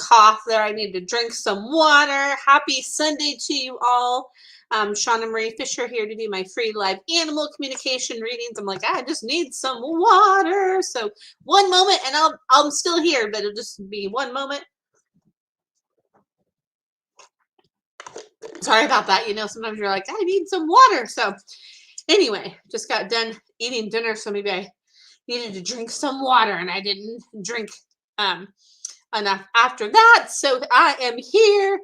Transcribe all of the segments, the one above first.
cough there. I need to drink some water. Happy Sunday to you all. Shauna Marie Fisher here to do my free live animal communication readings. I'm like, I just need some water. So one moment and I'm still here, but it'll just be one moment. Sorry about that. You know, sometimes you're like, I need some water. So anyway, just got done eating dinner. So maybe I needed to drink some water and I didn't drink enough after that. So I am here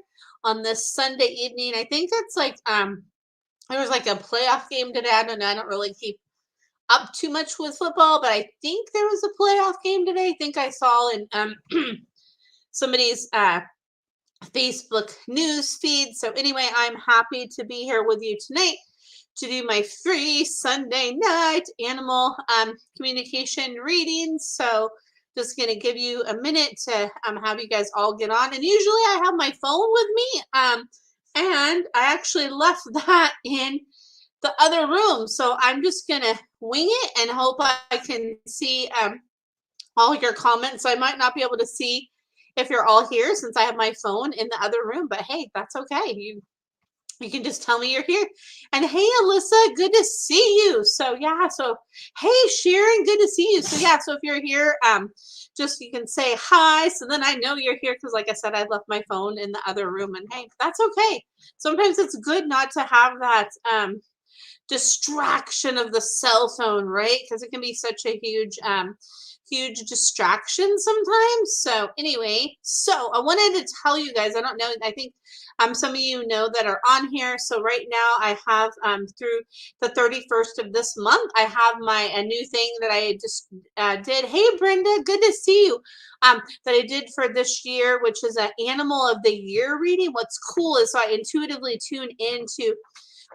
on this Sunday evening. I think it's like there was like a playoff game today. I don't know. I don't really keep up too much with football, but I think there was a playoff game today. I think I saw in somebody's Facebook news feed. So anyway, I'm happy to be here with you tonight to do my free Sunday night animal communication readings. So just going to give you a minute to have you guys all get on. And usually I have my phone with me. And I actually left that in the other room. So I'm just going to wing it and hope I can see all your comments. I might not be able to see if you're all here since I have my phone in the other room. But hey, that's okay. You can just tell me you're here. And hey, Alyssa, good to see you. So yeah, so hey, Sharon, good to see you. So yeah, so if you're here, just you can say hi. So then I know you're here because like I said, I left my phone in the other room. And hey, that's okay. Sometimes it's good not to have that distraction of the cell phone, right? Because it can be such a huge distraction sometimes. So anyway, so I wanted to tell you guys, I don't know, I think some of you know that are on here. So right now I have through the 31st of this month, I have a new thing that I just did. Hey Brenda, good to see you. That I did for this year, which is an Animal of the Year reading. What's cool is so I intuitively tune into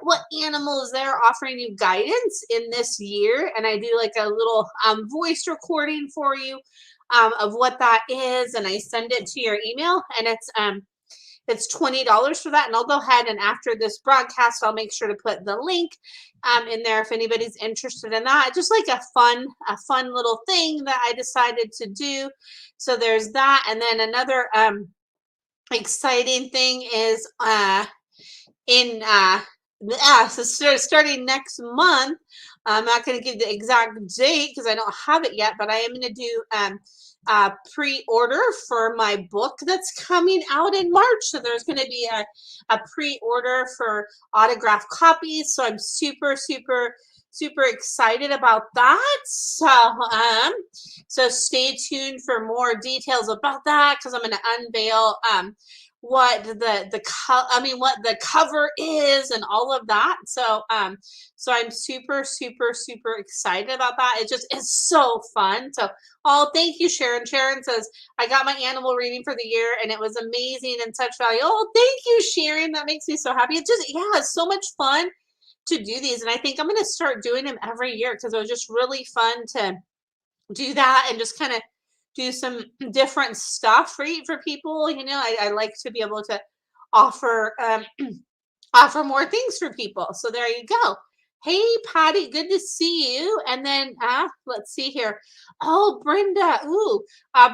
what animals they're offering you guidance in this year, and I do like a little voice recording for you of what that is, and I send it to your email, and it's $20 for that. And I'll go ahead and after this broadcast I'll make sure to put the link in there if anybody's interested in that. Just like a fun little thing that I decided to do. So there's that. And then another exciting thing is so starting next month, I'm not going to give the exact date because I don't have it yet, but I am going to do pre-order for my book that's coming out in March. So there's going to be a pre-order for autographed copies. So I'm super excited about that. So stay tuned for more details about that because I'm going to unveil what the cover is and all of that. So I'm super excited about that. It just is so fun. So thank you, Sharon. Sharon says I got my animal reading for the year and it was amazing and such value. Oh, thank you, Sharon. That makes me so happy. It's so much fun to do these, and I think I'm going to start doing them every year because it was just really fun to do that and just kind of do some different stuff for people. You know, I like to be able to offer offer more things for people. So there you go. Hey, Patty, good to see you. And then let's see here. Oh, Brenda.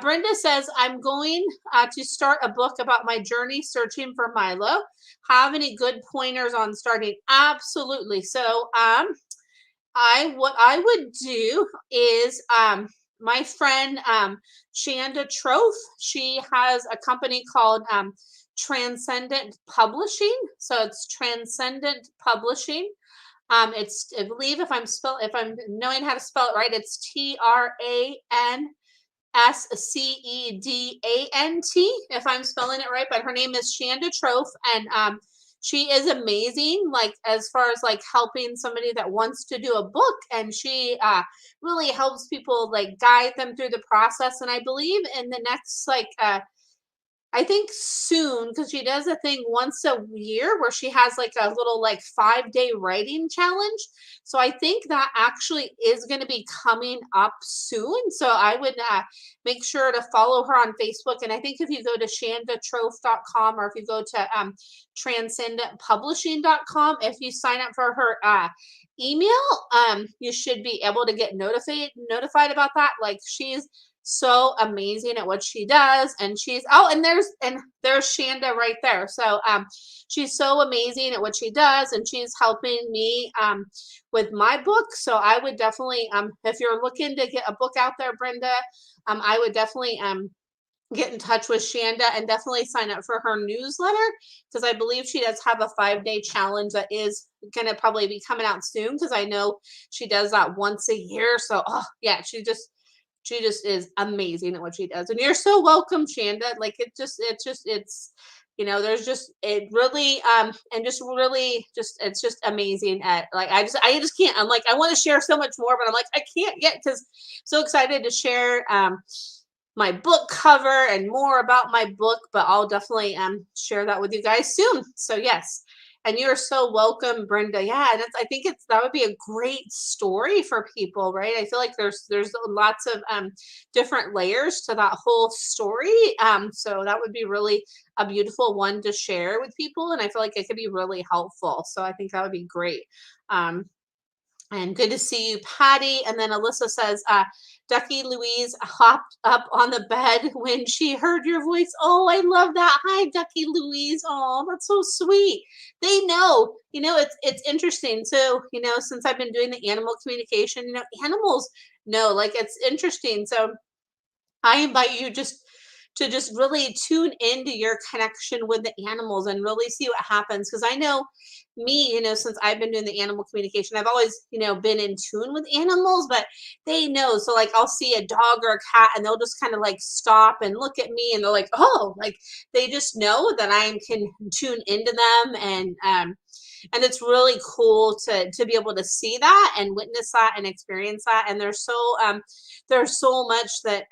Brenda says, I'm going to start a book about my journey searching for Milo. Have any good pointers on starting? Absolutely. So what I would do is my friend Shanda Troth, she has a company called Transcendent Publishing. So it's Transcendent Publishing. It's, I believe if I'm knowing how to spell it right, it's TRANSCEDANT, if I'm spelling it right, but her name is Shanda Troth, and she is amazing, like as far as like helping somebody that wants to do a book, and she really helps people, like guide them through the process. And I believe in the next I think soon, because she does a thing once a year where she has like a little 5-day writing challenge. So I think that actually is going to be coming up soon. So I would make sure to follow her on Facebook. And I think if you go to shandatroth.com or if you go to transcendentpublishing.com, if you sign up for her email, you should be able to get notified about that. Like, she's so amazing at what she does. And she's, oh, and there's Shanda right there. So she's so amazing at what she does, and she's helping me with my book. So I would definitely, if you're looking to get a book out there, Brenda, I would definitely get in touch with Shanda and definitely sign up for her newsletter, because I believe she does have a 5-day challenge that is going to probably be coming out soon, because I know she does that once a year. So, oh yeah, she just is amazing at what she does. And you're so welcome, Shanda. Like it's there's just it really and just really just it's just amazing at, like, I just can't. I'm like, I want to share so much more, but I'm like, I can't yet, because so excited to share my book cover and more about my book. But I'll definitely share that with you guys soon. So yes. And you're so welcome, Brenda. Yeah, and I think that would be a great story for people, right? I feel like there's lots of different layers to that whole story. So that would be really a beautiful one to share with people, and I feel like it could be really helpful. So I think that would be great. Um, and good to see you, Patty. And then Alyssa says, Ducky Louise hopped up on the bed when she heard your voice. Oh, I love that. Hi, Ducky Louise. Oh, that's so sweet. They know, it's interesting. So, since I've been doing the animal communication, animals know, like, it's interesting. So I invite you to just really tune into your connection with the animals and really see what happens. Because I know me, since I've been doing the animal communication, I've always, been in tune with animals, but they know. So like, I'll see a dog or a cat and they'll just kind of like stop and look at me, and they're like, oh, like they just know that I can tune into them. And it's really cool to be able to see that and witness that and experience that. And there's so much that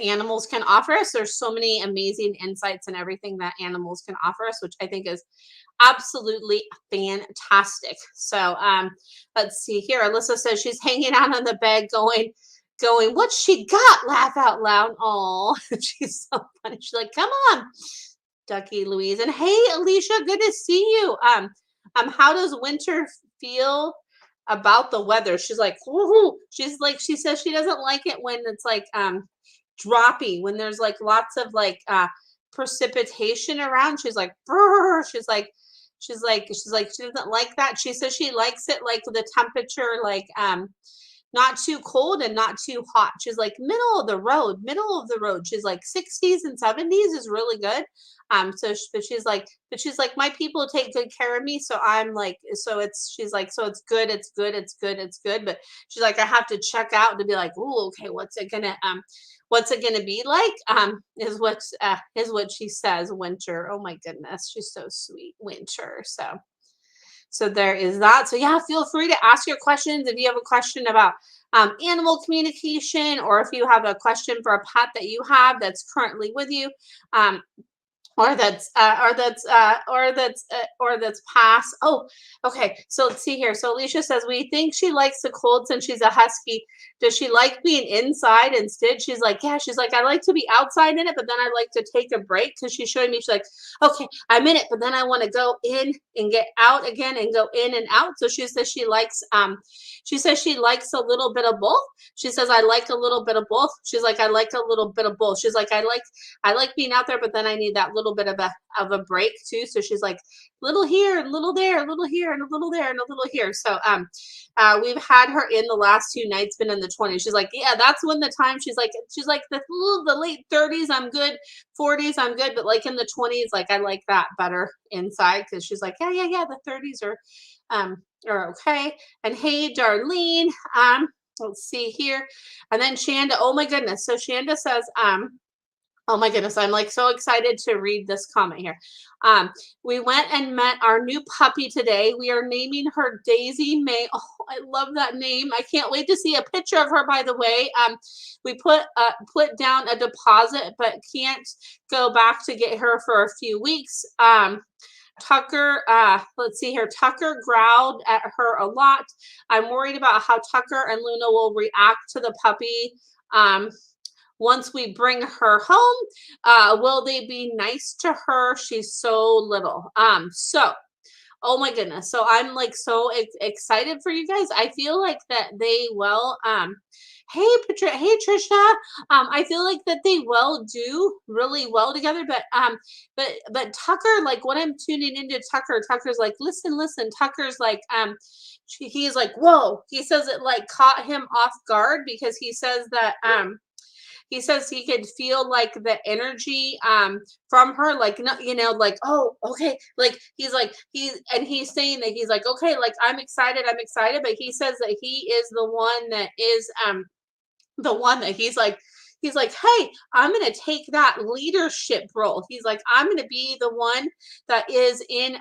animals can offer us. There's so many amazing insights and everything that animals can offer us, which I think is absolutely fantastic. So let's see here. Alyssa says she's hanging out on the bed going, what's she got? Laugh out loud. Oh, she's so funny. She's like, come on, Ducky Louise. And hey, Alicia, good to see you. How does Winter feel about the weather? She's like, woohoo. She says she doesn't like it when it's like droppy, when there's like lots of like precipitation around. She's like, brr. She's like she doesn't like that. She says she likes it like the temperature, like not too cold and not too hot. She's like middle of the road. She's like 60s and 70s is really good. But she's like, my people take good care of me. So I'm like, she's like, so it's good, it's good, it's good, it's good. But she's like, I have to check out to be like, oh, okay, what's it gonna be like? Is what she says, Winter. Oh my goodness, she's so sweet, Winter. So there is that. So yeah, feel free to ask your questions if you have a question about animal communication, or if you have a question for a pet that you have that's currently with you. Or that's past. Oh, okay. So let's see here. So Alicia says, we think she likes the cold since she's a husky. Does she like being inside instead? She's like, yeah. She's like, I like to be outside in it, but then I like to take a break, because she's showing me. She's like, okay, I'm in it, but then I want to go in and get out again and go in and out. So she says she likes a little bit of both. She says, I like a little bit of both. She's like, I like a little bit of both. She's like, I like being out there, but then I need that little bit of a break too. So she's like, little here, a little there, a little here, and a little there, and a little here. So we've had her in the last 2 nights, been in the 20s. She's like, yeah, that's when the time. She's like the late 30s, I'm good. 40s, I'm good, but like in the 20s, like I like that better inside, because she's like, yeah, the 30s are okay. And hey, Darlene, let's see here, and then Shanda. Oh my goodness. So Shanda says, oh my goodness, I'm like so excited to read this comment here. We went and met our new puppy today. We are naming her Daisy May. Oh, I love that name. I can't wait to see a picture of her, by the way. We put down a deposit, but can't go back to get her for a few weeks. Tucker, let's see here. Tucker growled at her a lot. I'm worried about how Tucker and Luna will react to the puppy. Once we bring her home, will they be nice to her? She's so little. Oh my goodness. So I'm like so excited for you guys. I feel like that they will. Hey, Hey, Trisha. I feel like that they will do really well together, but Tucker, like when I'm tuning into Tucker, Tucker's like, listen, listen. Tucker's like, he's like, whoa. He says it like caught him off guard because he says he could feel like the energy from her, like, no, like, oh, okay, like he's saying that he's like, okay, like I'm excited, but he says that he is the one that he's like, hey, I'm gonna take that leadership role. He's like, I'm gonna be the one that is in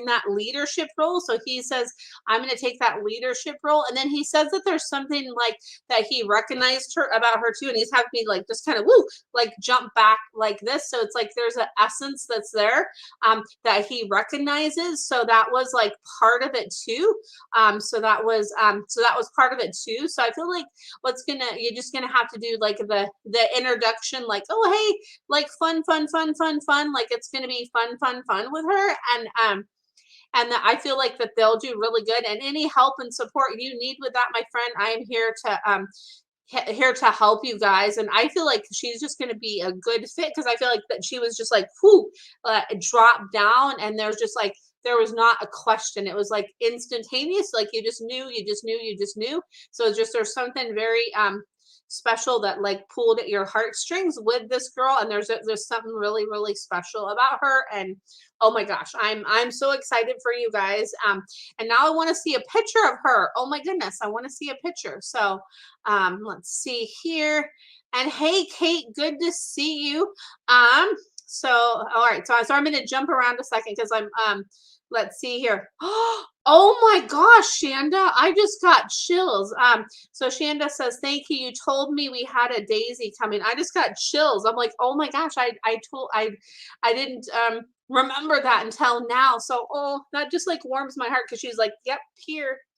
that leadership role. So he says, I'm gonna take that leadership role. And then he says that there's something like that he recognized her about her too. And he's having me like just kind of woo, like jump back like this. So it's like there's an essence that's there that he recognizes. So that was like part of it too. So that was part of it too. So I feel like you're just gonna have to do like the introduction, like, oh hey, like fun, like it's gonna be fun with her. And that I feel like that they'll do really good, and any help and support you need with that, my friend, I am here to help you guys. And I feel like she's just going to be a good fit because I feel like that she was just like whoo, dropped down, and there was not a question. It was like instantaneous, like you just knew. So it's just there's something very special that like pulled at your heartstrings with this girl, and there's something really special about her. And oh my gosh, I'm so excited for you guys. And now I want to see a picture of her. Oh my goodness, I want to see a picture. So let's see here. And hey, Kate, good to see you. So all right, so I'm gonna jump around a second because let's see here. Oh my gosh, Shanda, I just got chills. So Shanda says, thank you. You told me we had a daisy coming. I just got chills. I'm like, oh my gosh, I didn't remember that until now. So that just like warms my heart because she's like, yep,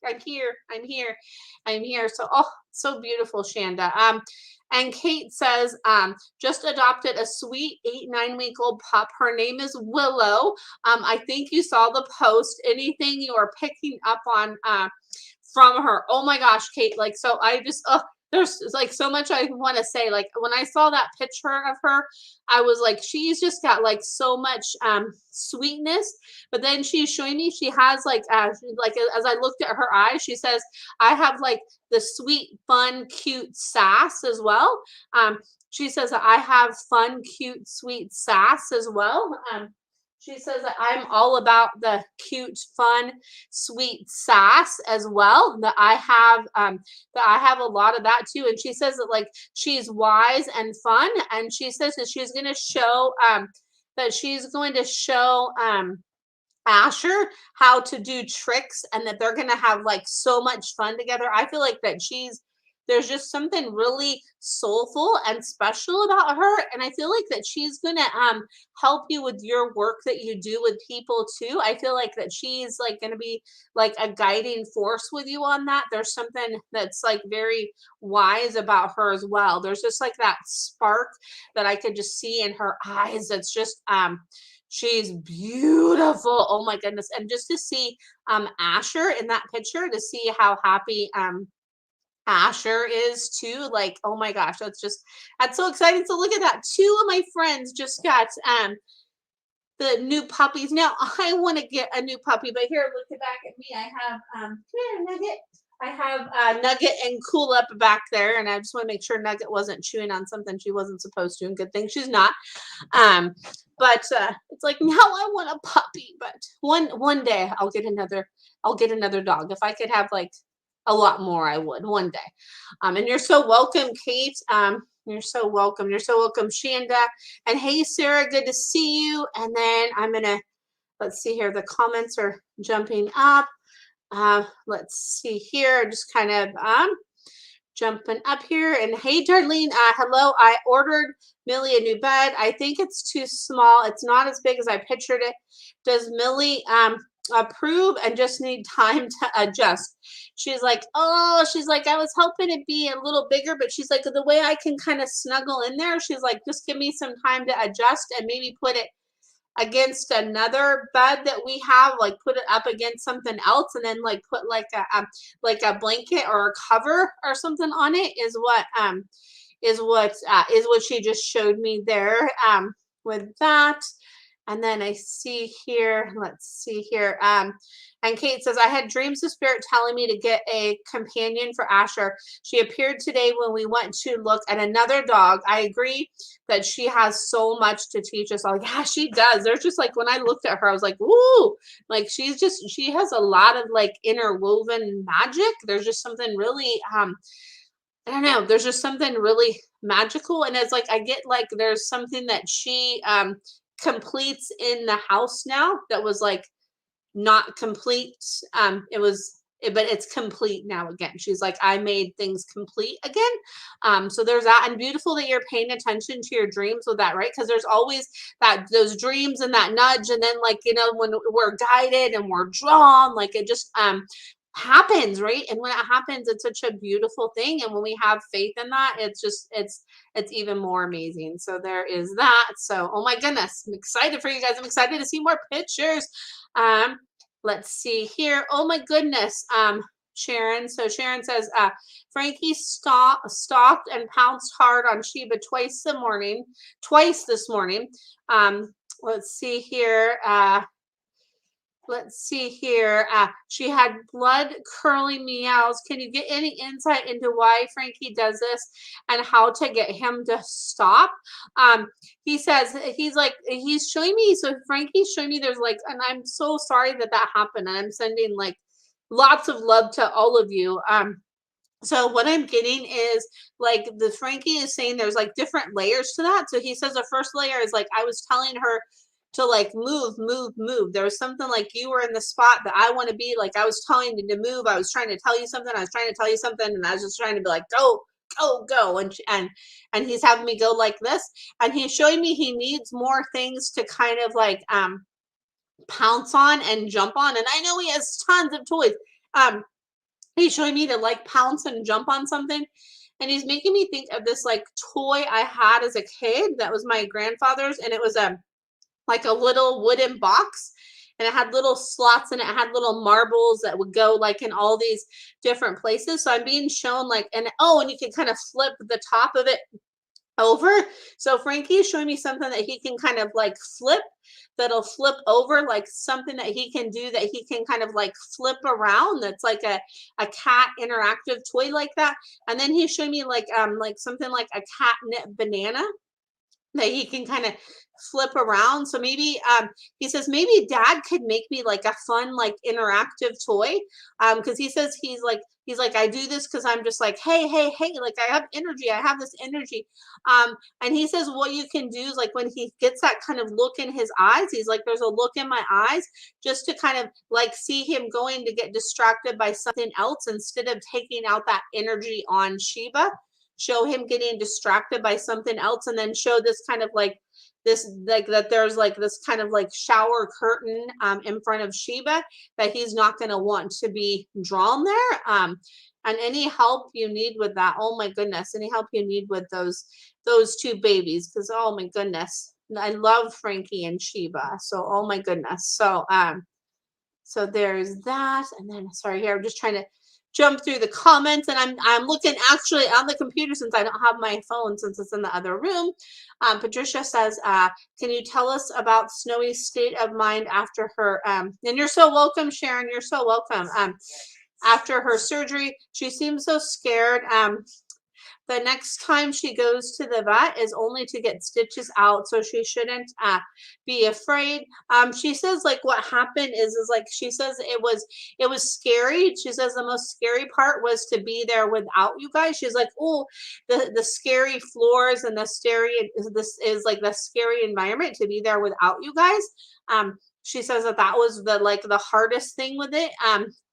I'm here. So so beautiful, Shanda. And Kate says, just adopted a sweet 8-9 week old pup. Her name is Willow. I think you saw the post. Anything you are picking up on from her? Oh my gosh, Kate. Like, so I just, there's like so much I want to say. Like when I saw that picture of her, I was like, she's just got like so much sweetness. But then she's showing me she has like as I looked at her eyes, she says, I have like the sweet, fun, cute sass as well. She says that I have fun, cute, sweet sass as well. She says that I'm all about the cute, fun, sweet sass as well. That I have a lot of that too. And she says that like she's wise and fun. And she says that she's going to show Asher how to do tricks, and that they're going to have like so much fun together. I feel like that there's just something really soulful and special about her, and I feel like that she's going to help you with your work that you do with people too. I feel like that she's like going to be like a guiding force with you on that. There's something that's like very wise about her as well. There's just like that spark that I could just see in her eyes. That's just she's beautiful. Oh my goodness. And just to see Asher in that picture, to see how happy Asher is too. Like, oh my gosh, that's so exciting. So look at that. Two of my friends just got the new puppies. Now I want to get a new puppy, but here, look back at me. I have come here, Nugget. I have Nugget and Cool Up back there, and I just want to make sure Nugget wasn't chewing on something she wasn't supposed to. And good thing she's not. But it's like now I want a puppy. But one day I'll get another dog. If I could have like a lot more, I would one day. And you're so welcome, Kate. You're so welcome. You're so welcome, Shanda. And hey, Sarah, good to see you. And then let's see here. The comments are jumping up. Let's see here. Just kind of jumping up here. And hey, Darlene, hello. I ordered Millie a new bed. I think it's too small. It's not as big as I pictured it. Does Millie approve and just need time to adjust? She's like, I was hoping it'd be a little bigger, but she's like, the way I can kind of snuggle in there, she's like, just give me some time to adjust and maybe put it against another bed that we have, like put it up against something else, and then like put like a blanket or a cover or something on it, is what she just showed me there with that. And then I see here, let's see here. And Kate says, I had dreams of spirit telling me to get a companion for Asher. She appeared today when we went to look at another dog. I agree that she has so much to teach us all. Yeah, she does. There's just like, when I looked at her, I was like, woo, like she has a lot of like interwoven magic. There's just something really, I don't know, there's just something really magical. And it's like, I get like, there's something that she, completes in the house now that was like not complete. But it's complete now again. She's like, I made things complete again. So there's that. And beautiful that you're paying attention to your dreams with that, right? Because there's always those dreams and that nudge. And then like, when we're guided and we're drawn, like it just happens, right? And when it happens, it's such a beautiful thing. And when we have faith in that, it's even more amazing. So there is that. So oh my goodness, I'm excited for you guys. I'm excited to see more pictures. Let's see here. Oh my goodness. Sharon. So Sharon says, Frankie stalked and pounced hard on Sheba twice this morning. Let's see here. She had blood curdling meows. Can you get any insight into why Frankie does this and how to get him to stop? He says he's showing me. So Frankie's showing me there's like, and I'm so sorry that happened. And I'm sending like lots of love to all of you. So what I'm getting is like the Frankie is saying there's like different layers to that. So he says the first layer is like, I was telling her to like move. There was something like you were in the spot that I want to be. Like I was telling you to move. I was trying to tell you something. And I was just trying to be like, go. And he's having me go like this. And he's showing me he needs more things to kind of like pounce on and jump on. And I know he has tons of toys. He's showing me to like pounce and jump on something. And he's making me think of this like toy I had as a kid that was my grandfather's, and it was like a little wooden box, and it had little slots and it had little marbles that would go like in all these different places. So I'm being shown like, and you can kind of flip the top of it over. So Frankie is showing me something that he can kind of like flip, that'll flip over, like something that he can do that he can kind of like flip around, that's like a cat interactive toy like that. And then he's showing me like something like a catnip banana that he can kind of flip around. So maybe he says maybe dad could make me like a fun like interactive toy, because he says he's like I do this because I'm just like hey, like I have this energy. And he says what you can do is like when he gets that kind of look in his eyes, he's like there's a look in my eyes, just to kind of like see him going to get distracted by something else instead of taking out that energy on Sheba. Show him getting distracted by something else, and then show this kind of like this, like that there's like this kind of like shower curtain in front of Sheba that he's not going to want to be drawn there. And any help you need with that, oh my goodness, any help you need with those two babies, because oh my goodness, I love Frankie and Sheba. So oh my goodness. So so there's that. And then sorry here, I'm just trying to jump through the comments, and I'm looking actually on the computer since I don't have my phone, since it's in the other room. Patricia says, can you tell us about Snowy's state of mind after her and you're so welcome, Sharon, you're so welcome. After her surgery, she seems so scared. The next time she goes to the vet is only to get stitches out, so she shouldn't be afraid. She says like what happened is like she says it was scary. She says the most scary part was to be there without you guys. She's like, oh, the scary floors and this is like the scary environment to be there without you guys. She says that was the hardest thing with it.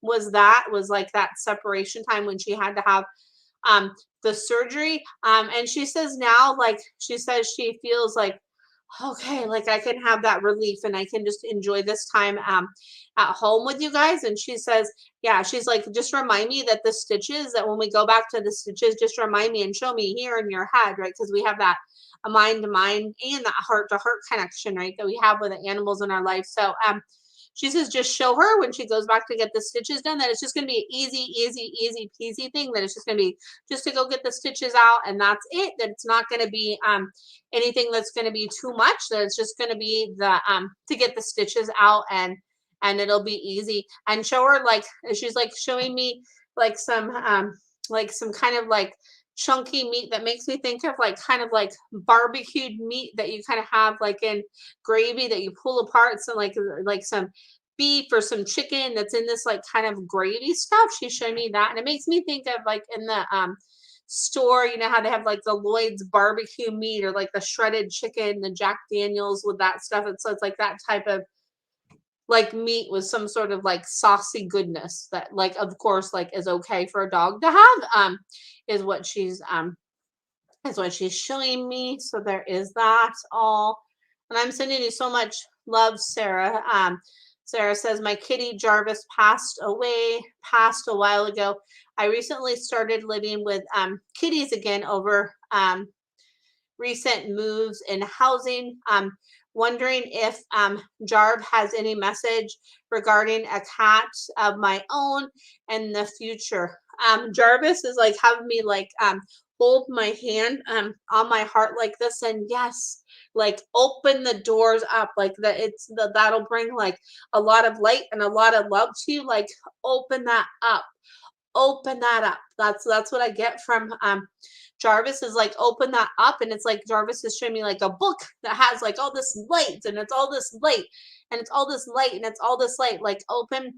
Was like that separation time when she had to have the surgery. And she says now, like she says she feels like okay, like I can have that relief and I can just enjoy this time at home with you guys. And she says, yeah, she's like, just remind me that the stitches, that when we go back to the stitches, just remind me and show me here in your head, right? Because we have that a mind to mind and that heart to heart connection, right? That we have with the animals in our life. So she says just show her when she goes back to get the stitches done that it's just going to be an easy peasy thing, that it's just going to be just to go get the stitches out and that's it, that it's not going to be anything that's going to be too much, that it's just going to be the to get the stitches out and it'll be easy. And show her, like she's like showing me like some kind of like chunky meat that makes me think of like kind of like barbecued meat that you kind of have like in gravy that you pull apart, so like some beef or some chicken that's in this like kind of gravy stuff. She's showing me that and it makes me think of like in the store, you know how they have like the Lloyd's barbecue meat or like the shredded chicken, the Jack Daniels with that stuff. And so it's like that type of like meat with some sort of like saucy goodness that like of course like is okay for a dog to have, is what she's showing me. So there is that all. And I'm sending you so much love, Sarah. Sarah says, my kitty Jarvis passed a while ago. I recently started living with kitties again over recent moves in housing. Wondering if Jarv has any message regarding a cat of my own in the future. Jarvis is like having me like hold my hand on my heart like this, and yes, like open the doors up like that. That'll bring like a lot of light and a lot of love to you. Like open that up, open that up. That's what I get from Jarvis, is like open that up, and it's like Jarvis is showing me like a book that has like all this light, and it's all this light, and it's all this light, and it's all this light. Like open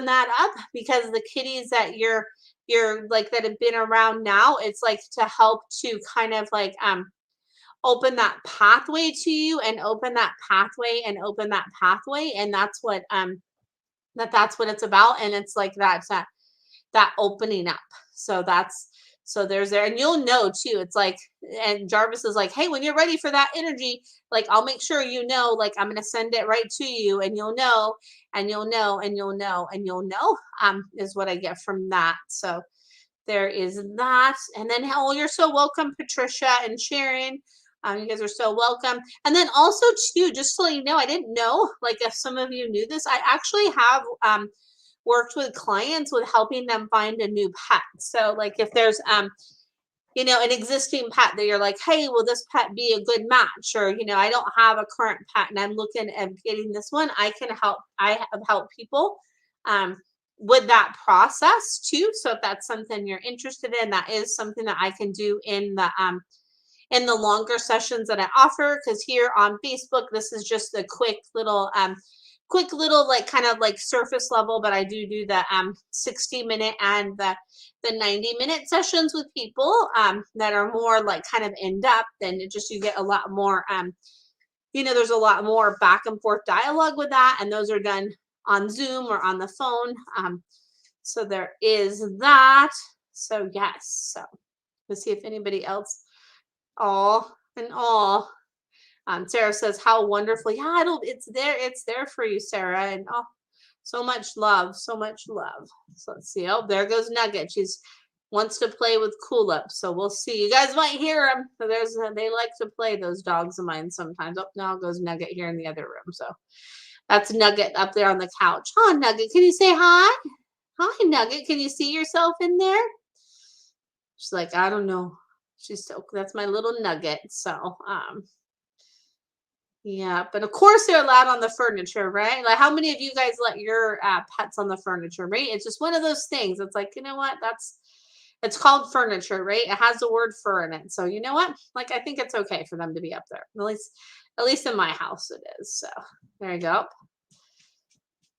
that up, because the kitties that you're like that have been around now, it's like to help to kind of like open that pathway to you, and open that pathway, and open that pathway, and that's what that's what it's about, and it's like that opening up. So there's there, and you'll know too. It's like, and Jarvis is like, hey, when you're ready for that energy, like I'll make sure you know, like I'm gonna send it right to you, and you'll know, and you'll know, and you'll know, and you'll know, is what I get from that. So there is that. And then, oh, you're so welcome, Patricia and Sharon. You guys are so welcome. And then also too, just so you know, I didn't know, like if some of you knew this, I actually have worked with clients with helping them find a new pet. So like if there's you know, an existing pet that you're like, hey, will this pet be a good match? Or, you know, I don't have a current pet and I'm looking at getting this one. I have helped people with that process too. So if that's something you're interested in, that is something that I can do in the longer sessions that I offer. Because here on Facebook, this is just a quick little like kind of like surface level, but I do the 60-minute and the 90-minute sessions with people that are more like kind of in depth, and it just, you get a lot more you know, there's a lot more back and forth dialogue with that, and those are done on Zoom or on the phone. So there is that. So yes, so let's see if anybody else. All in all, Sarah says, how wonderful. Yeah, it's there for you, Sarah. And oh, so much love, so much love. So let's see. Oh, there goes Nugget. She's wants to play with Cool-Up. So we'll see. You guys might hear them. So they like to play, those dogs of mine sometimes. Oh, now goes Nugget here in the other room. So that's Nugget up there on the couch. Huh, Nugget? Can you say hi? Hi, Nugget. Can you see yourself in there? She's like, I don't know. That's my little Nugget. So yeah, but of course they're allowed on the furniture, right? Like how many of you guys let your pets on the furniture, right? It's just one of those things. It's like, you know what? It's called furniture, right? It has the word fur in it. So you know what? Like I think it's okay for them to be up there. At least in my house it is. So there you go.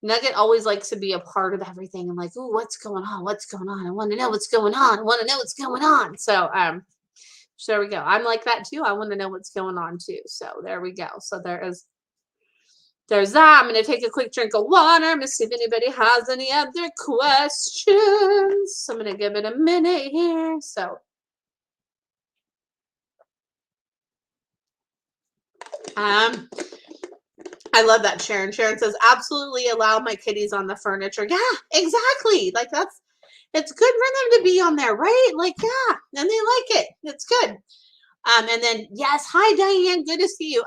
Nugget always likes to be a part of everything. I'm like, ooh, what's going on? What's going on? I want to know what's going on. I want to know what's going on. So there we go. I'm like that too. I want to know what's going on too. So there we go. So there's that. I'm going to take a quick drink of water. I'm going to see if anybody has any other questions. So I'm going to give it a minute here. So Um, I love that, Sharon. Sharon says, absolutely allow my kitties on the furniture. Yeah, exactly. Like it's good for them to be on there, right? Like, yeah, and they like it. It's good. And then yes, hi Diane, good to see you.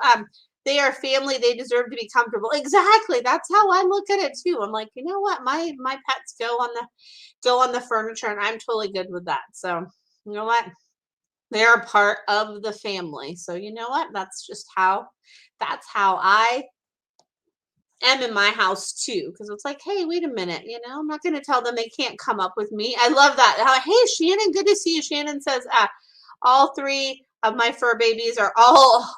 They are family, they deserve to be comfortable. Exactly. That's how I look at it too. I'm like, you know what? My pets go on the furniture and I'm totally good with that. So you know what? They are part of the family. So you know what? That's how I am in my house too. Because it's like, hey, wait a minute, I'm not gonna tell them they can't come up with me. I love that. Hey Shannon, good to see you. Shannon says, all three of my fur babies are all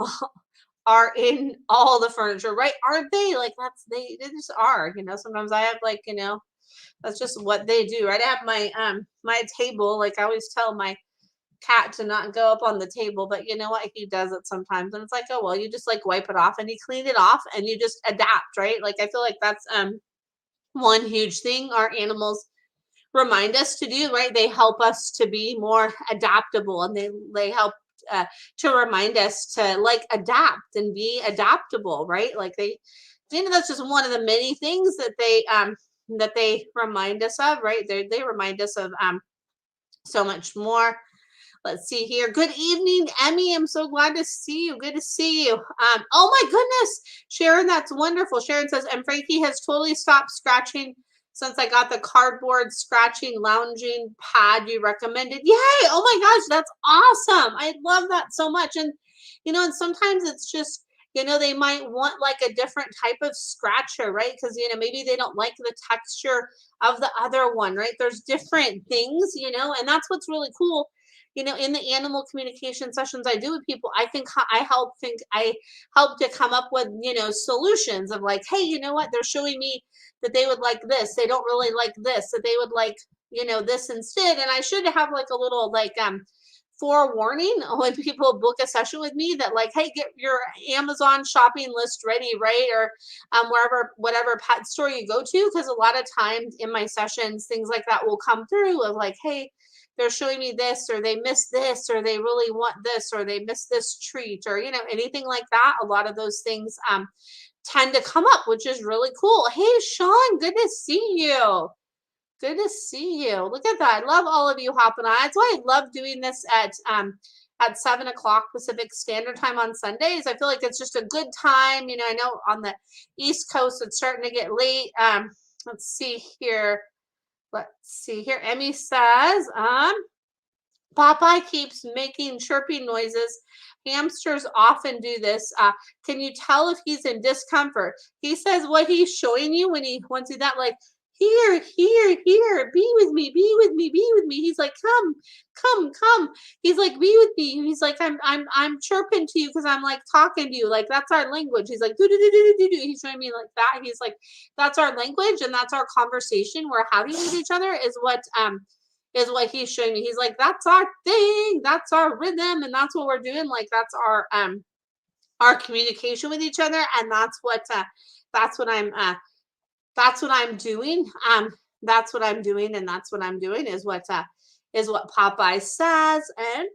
are in all the furniture, right? Aren't they? Like they just are, sometimes I have like, that's just what they do, right? I have my table, like I always tell my cat to not go up on the table, but you know what? He does it sometimes. And it's like, oh well, you just like wipe it off and you clean it off and you just adapt, right? Like I feel like that's one huge thing our animals remind us to do, right? They help us to be more adaptable and they help to remind us to like adapt and be adaptable, right? Like that's just one of the many things that they remind us of, right? They remind us of so much more. Let's see here. Good evening, Emmy. I'm so glad to see you. Good to see you. Oh my goodness, Sharon, that's wonderful. Sharon says, and Frankie has totally stopped scratching since I got the cardboard scratching lounging pad you recommended. Yay! Oh my gosh, that's awesome. I love that so much. And and sometimes it's just they might want like a different type of scratcher, right? Because maybe they don't like the texture of the other one, right? There's different things, and that's what's really cool. In the animal communication sessions I do with people, I help to come up with solutions of like, hey, you know what, they're showing me that they would like this, they don't really like this, that they would like this instead. And I should have like a little like forewarning when people book a session with me that like, hey, get your Amazon shopping list ready, right? Or whatever pet store you go to, because a lot of times in my sessions things like that will come through of like, hey, they're showing me this, or they miss this, or they really want this, or they miss this treat, or anything like that. A lot of those things tend to come up, which is really cool. Hey Sean, good to see you. Good to see you. Look at that. I love all of you hopping on. That's why I love doing this at 7 o'clock Pacific Standard Time on Sundays. I feel like it's just a good time. I know on the East Coast it's starting to get late. Let's see here. Emmy says, Popeye keeps making chirping noises. Hamsters often do this. Can you tell if he's in discomfort? He says what he's showing you when he wants to that, like, here, be with me, be with me, be with me. He's like, come. He's like, be with me. He's like, I'm chirping to you because I'm like talking to you. Like that's our language. He's like, do do do do do do. He's showing me like that. He's like, that's our language and that's our conversation we're having with each other is what he's showing me. He's like, that's our thing, that's our rhythm, and that's what we're doing. Like that's our communication with each other, and that's what I'm doing. That's what I'm doing, and that's what I'm doing is what Popeye says. And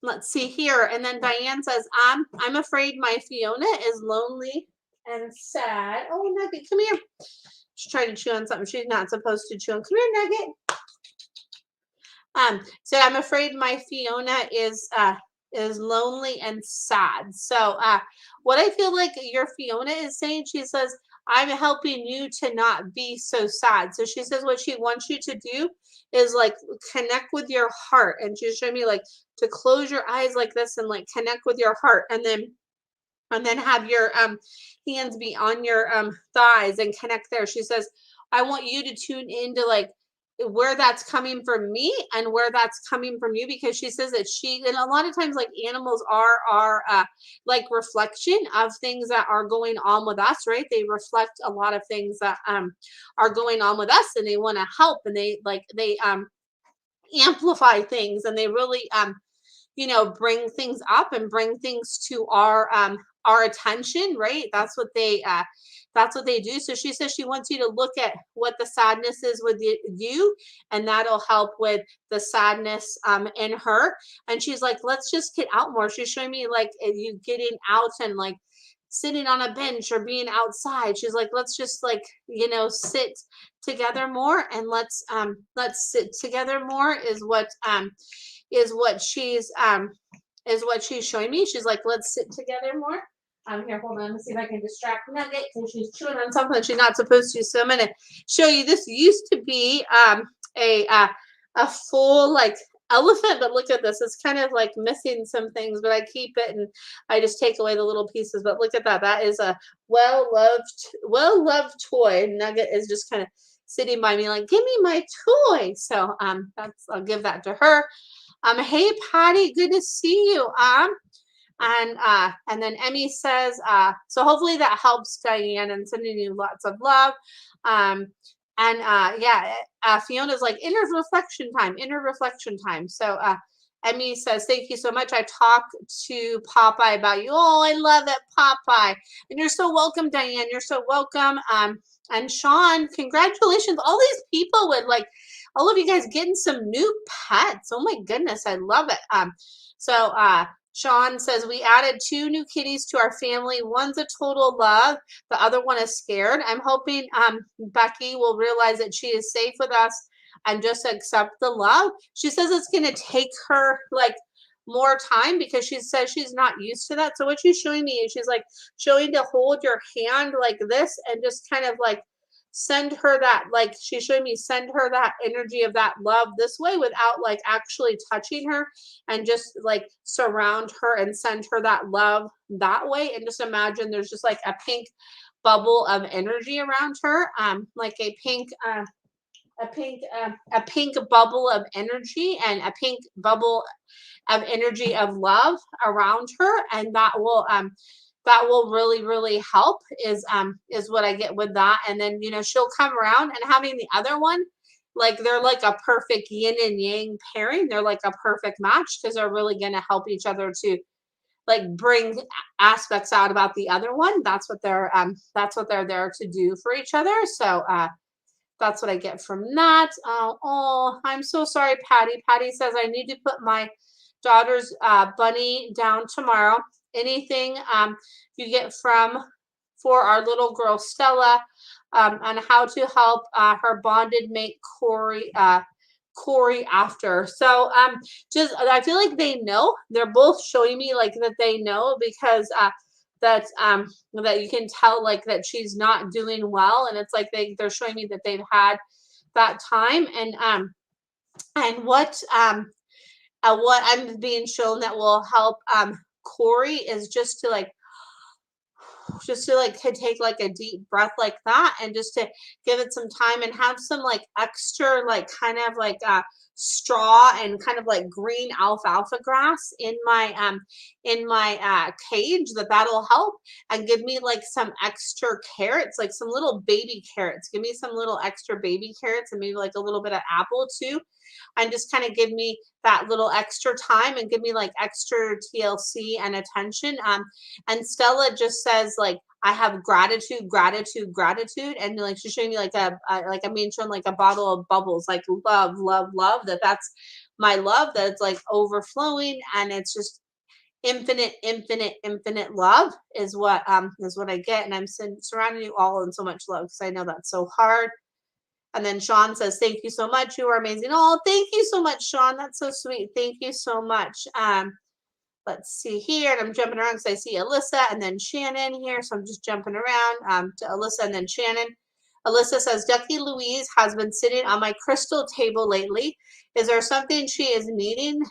let's see here. And then Diane says, I'm afraid my Fiona is lonely and sad. Oh, Nugget, come here. She's trying to chew on something she's not supposed to chew on. Come here, Nugget. So I'm afraid my Fiona is lonely and sad. So what I feel like your Fiona is saying, she says, I'm helping you to not be so sad. So she says what she wants you to do is like connect with your heart. And she's showing me like to close your eyes like this and like connect with your heart, and then have your hands be on your thighs and connect there. She says, I want you to tune into like where that's coming from me and where that's coming from you, because she says that and a lot of times like animals are like reflection of things that are going on with us, right? They reflect a lot of things that are going on with us, and they want to help, and they amplify things, and they really bring things up and bring things to our attention, right? That's what they do. So she says she wants you to look at what the sadness is with you, and that'll help with the sadness in her. And she's like, let's just get out more. She's showing me like you getting out and like sitting on a bench or being outside. She's like, let's just like, sit together more, and let's sit together more is what she's showing me. She's like, let's sit together more. Here, hold on. Let's see if I can distract Nugget because she's chewing on something that she's not supposed to. So I'm gonna show you. This used to be a full like elephant, but look at this. It's kind of like missing some things, but I keep it and I just take away the little pieces. But look at that. That is a well-loved toy. Nugget is just kind of sitting by me like, give me my toy. So I'll give that to her. Hey Patty, good to see you. And then Emmy says, so hopefully that helps, Diane, and sending you lots of love. Fiona's like inner reflection time. So Emmy says, thank you so much. I talked to Popeye about you. Oh, I love it, Popeye. And you're so welcome, Diane. You're so welcome. And Sean, congratulations. All these people with like, all of you guys getting some new pets. Oh my goodness, I love it. Sean says, we added 2 new kitties to our family. One's a total love. The other one is scared. I'm hoping Becky will realize that she is safe with us and just accept the love. She says it's going to take her like more time because she says she's not used to that. So what she's showing me is she's like showing to hold your hand like this and just kind of like send her that, like she's showing me send her that energy of that love this way without like actually touching her, and just like surround her and send her that love that way. And just imagine there's just like a pink bubble of energy around her, like a pink bubble of energy and a pink bubble of energy of love around her, and that will really, really help is what I get with that. And then, she'll come around, and having the other one, like they're like a perfect yin and yang pairing. They're like a perfect match because they're really going to help each other to like bring aspects out about the other one. That's what they're there to do for each other. So, that's what I get from that. Oh, I'm so sorry, Patty. Patty says, I need to put my daughter's bunny down tomorrow. Anything you get for our little girl Stella on how to help her bonded mate Corey after. So just I feel like they know. They're both showing me like that they know because that you can tell like that she's not doing well, and it's like they're showing me that they've had that time. And what I'm being shown that will help Corey is just to take like a deep breath like that, and just to give it some time and have some like extra like kind of like straw and kind of like green alfalfa grass in my cage. That'll help, and give me like some extra carrots, like some little baby carrots. Give me some little extra baby carrots, and maybe like a little bit of apple too, and just kind of give me that little extra time and give me like extra TLC and attention. And Stella just says like, I have gratitude, and like she's showing me like like I'm being shown like a bottle of bubbles, like love, that's my love, that's like overflowing, and it's just infinite love is what I get, and I'm surrounding you all in so much love because I know that's so hard. And then Sean says, thank you so much. You are amazing. Oh, thank you so much, Sean. That's so sweet. Thank you so much. Let's see here. And I'm jumping around because I see Alyssa and then Shannon here. So I'm just jumping around to Alyssa and then Shannon. Alyssa says, Ducky Louise has been sitting on my crystal table lately. Is there something she is needing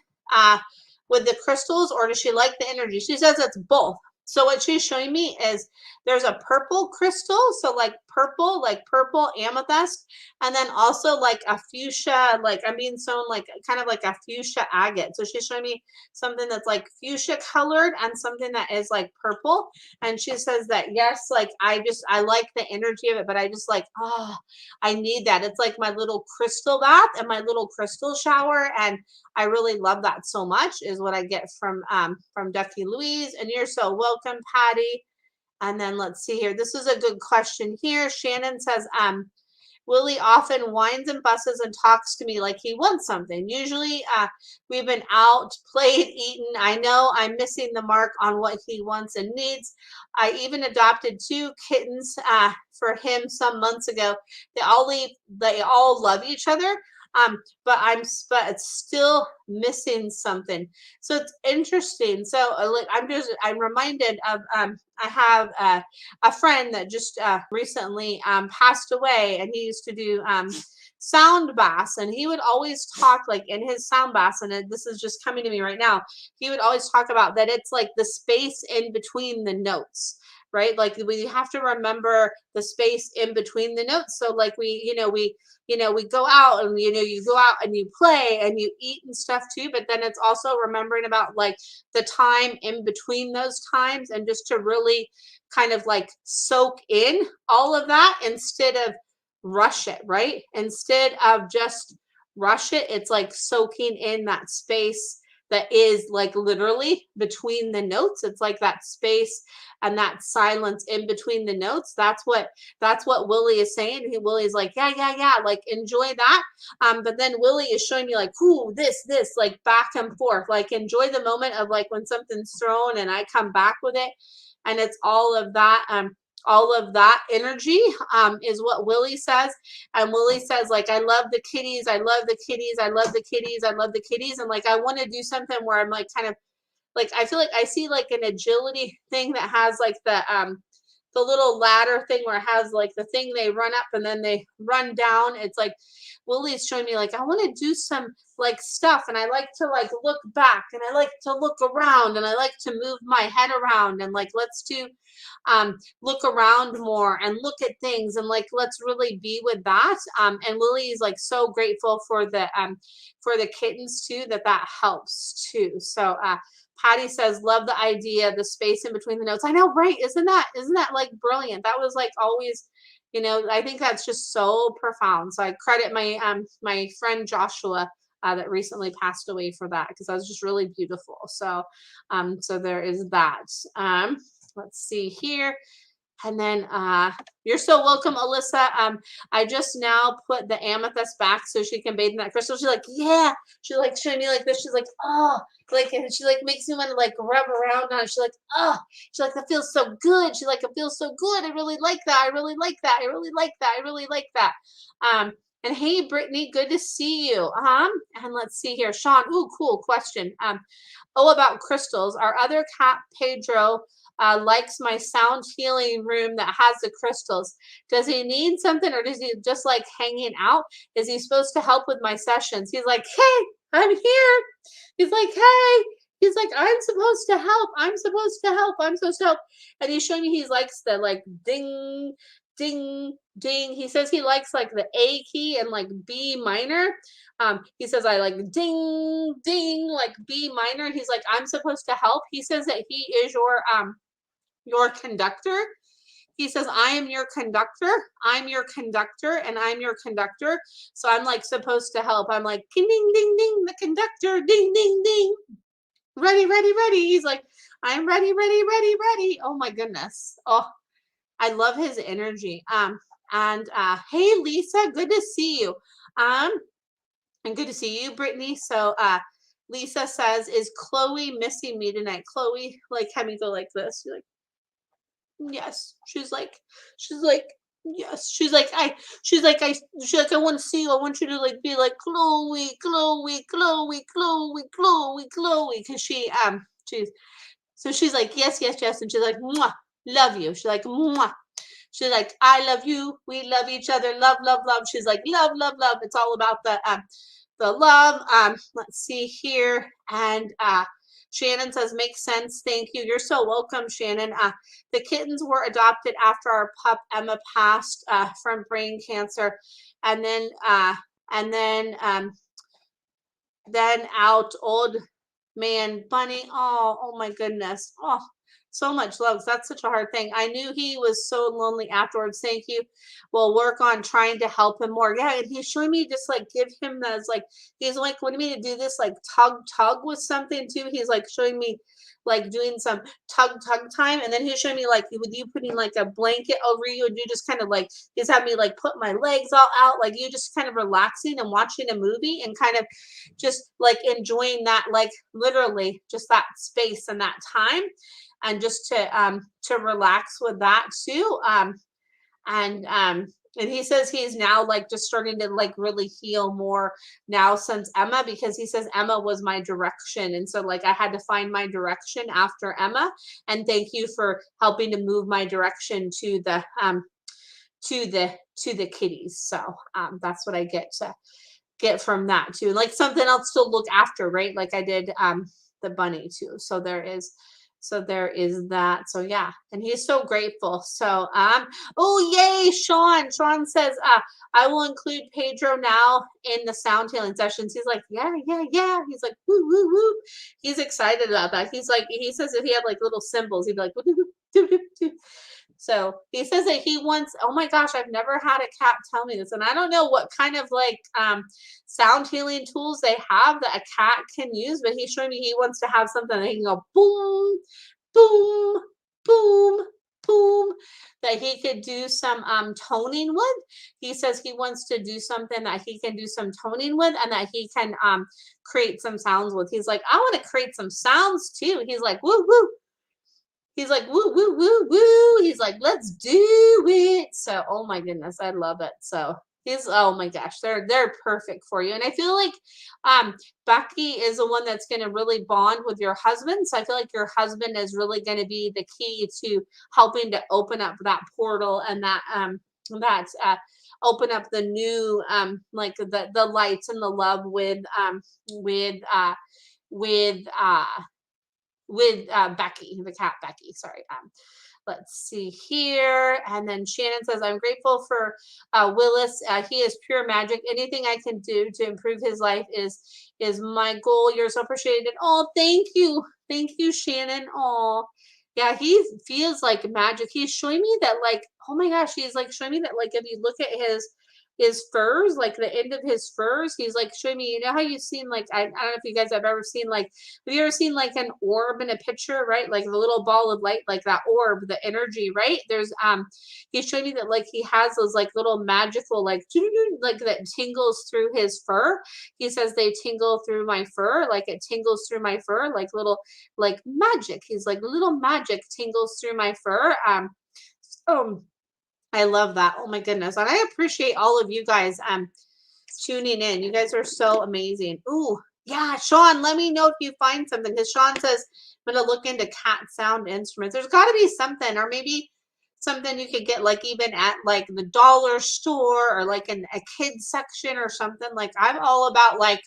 with the crystals, or does she like the energy? She says it's both. So what she's showing me is there's a purple crystal. So like purple amethyst, and then also like a fuchsia, like I'm being shown like kind of like a fuchsia agate. So she's showing me something that's like fuchsia colored and something that is like purple. And she says that yes, like I like the energy of it, but I just like, oh, I need that. It's like my little crystal bath and my little crystal shower, and I really love that so much. Is what I get from Ducky Louise. And you're so welcome, Patty. And then let's see here. This is a good question here. Shannon says, Willie often whines and busses and talks to me like he wants something. Usually we've been out, played, eaten. I know I'm missing the mark on what he wants and needs. I even adopted 2 kittens for him some months ago. They all love each other. But it's still missing something. So it's interesting. So I'm reminded of I have a friend that just recently passed away, and he used to do sound baths, and he would always talk like in his sound baths, and this is just coming to me right now. He would always talk about that it's like the space in between the notes. Right, like we have to remember the space in between the notes. So like we go out and you go out and you play and you eat and stuff too, but then it's also remembering about like the time in between those times, and just to really kind of like soak in all of that instead of rush it, right? Instead of just rush it, it's like soaking in that space that is like literally between the notes. It's like that space and that silence in between the notes. That's what Willie is saying. Willie's like, yeah, like enjoy that. But then Willie is showing me like, ooh, this, like back and forth. Like enjoy the moment of like when something's thrown and I come back with it. And it's all of that energy is what Willie says. And Willie says, like, I love the kitties, I love the kitties, I love the kitties, I love the kitties. And like I want to do something where I'm like kind of like I feel like I see like an agility thing that has like the little ladder thing where it has like the thing they run up and then they run down. It's like Willie's showing me like I want to do some like stuff, and I like to like look back, and I like to look around, and I like to move my head around, and like let's do look around more and look at things, and like let's really be with that. And Willie's like so grateful for the kittens too, that helps too. So Patty says, love the idea, the space in between the notes. I know, right? Isn't that like brilliant? That was like always, I think that's just so profound. So I credit my friend Joshua that recently passed away for that, because that was just really beautiful. So so there is that. Let's see here. And then you're so welcome, Alyssa. I just now put the amethyst back so she can bathe in that crystal. She's like, yeah. She like showing me like this. She's like, oh, like, and she like makes me want to like rub around on it. She's like, oh, she's like, that feels so good. She's like, it feels so good. I really like that. I really like that. I really like that. I really like that. And hey, Brittany, good to see you. And let's see here, Sean. Ooh, cool question. About crystals. Our other cat, Pedro, likes my sound healing room that has the crystals. Does he need something, or does he just like hanging out? Is he supposed to help with my sessions? He's like, hey, I'm here. He's like, hey. He's like, I'm supposed to help. I'm supposed to help. I'm supposed to help. And he's showing me he likes the like ding, ding, ding. He says he likes like the A key and like B minor. He says I like ding, ding, like B minor. He's like, I'm supposed to help. He says that he is your conductor. He says, I am your conductor. I'm your conductor, and I'm your conductor. So I'm like supposed to help. I'm like, ding, ding, ding, ding, the conductor, ding, ding, ding. Ready, ready, ready. He's like, I'm ready, ready, ready, ready. Oh my goodness. Oh, I love his energy. Hey Lisa, good to see you. And good to see you, Brittany. So Lisa says, is Chloe missing me tonight? Chloe, like, have me go like this. You're like, yes. She's like, yes. She's like, I want to see you. I want you to like be like Chloe, Chloe, Chloe, Chloe, Chloe, Chloe. Cause she's like, yes, yes, yes. And she's like, mwah, love you. She's like, mwah. She's like, I love you. We love each other. Love, love, love. She's like, love, love, love. It's all about the love. Let's see here. And Shannon says, makes sense. Thank you. You're so welcome, Shannon. The kittens were adopted after our pup Emma passed from brain cancer, and then out old man bunny. Oh my goodness. Oh, so much love. That's such a hard thing. I knew he was so lonely afterwards. Thank you. We'll work on trying to help him more. Yeah, and he's showing me just like give him those like he's like wanting me to do this like tug with something too. He's like showing me like doing some tug time, and then he's showing me like with you putting like a blanket over you, and you just kind of like he's having me like put my legs all out, like you just kind of relaxing and watching a movie and kind of just like enjoying that, like literally just that space and that time, and just to relax with that too. And he says he's now like just starting to like really heal more now since Emma, because he says Emma was my direction, and so like I had to find my direction after Emma, and thank you for helping to move my direction to the kitties. So that's what I get from that too, like something else to look after, right? Like I did the bunny too. So there is that. So yeah, and he's so grateful. So oh yay, Sean says I will include Pedro now in the sound healing sessions. He's like yeah. He's like woo woo woo. He's excited about that. He's like, he says if he had like little symbols, he'd be like woo, woo, woo, woo, woo. So he says that he wants, oh my gosh, I've never had a cat tell me this. And I don't know what kind of like sound healing tools they have that a cat can use, but he's showing me he wants to have something that he can go boom, boom, boom, boom, that he could do some toning with. He says he wants to do something that he can do some toning with, and that he can create some sounds with. He's like, I want to create some sounds too. He's like, woo, woo. He's like, woo, woo, woo, woo. He's like, let's do it. So, oh my goodness, I love it. So he's, oh my gosh, they're perfect for you. And I feel like Becky is the one that's going to really bond with your husband. So I feel like your husband is really going to be the key to helping to open up that portal, and that open up the new like the lights and the love with Becky, the cat Becky. Sorry. Let's see here. And then Shannon says, I'm grateful for Willis. He is pure magic. Anything I can do to improve his life is my goal. You're so appreciated. Oh, thank you. Thank you, Shannon. Oh, yeah, he feels like magic. He's showing me that, like, oh my gosh, he's like showing me that, like, if you look at his furs, like the end of his furs, he's like showing me, you know how you've seen, like, I don't know if you guys have ever seen, like, have you ever seen like an orb in a picture, right? Like the little ball of light, like that orb, the energy, right? There's he's showing me that like he has those like little magical like that tingles through his fur. He says they tingle through my fur, like it tingles through my fur, like little like magic. He's like little magic tingles through my fur. Oh, I love that. Oh my goodness. And I appreciate all of you guys tuning in. You guys are so amazing. Ooh, yeah, Sean, let me know if you find something, because Sean says I'm gonna look into cat sound instruments. There's got to be something, or maybe something you could get like even at like the dollar store, or like in a kids section or something. Like I'm all about like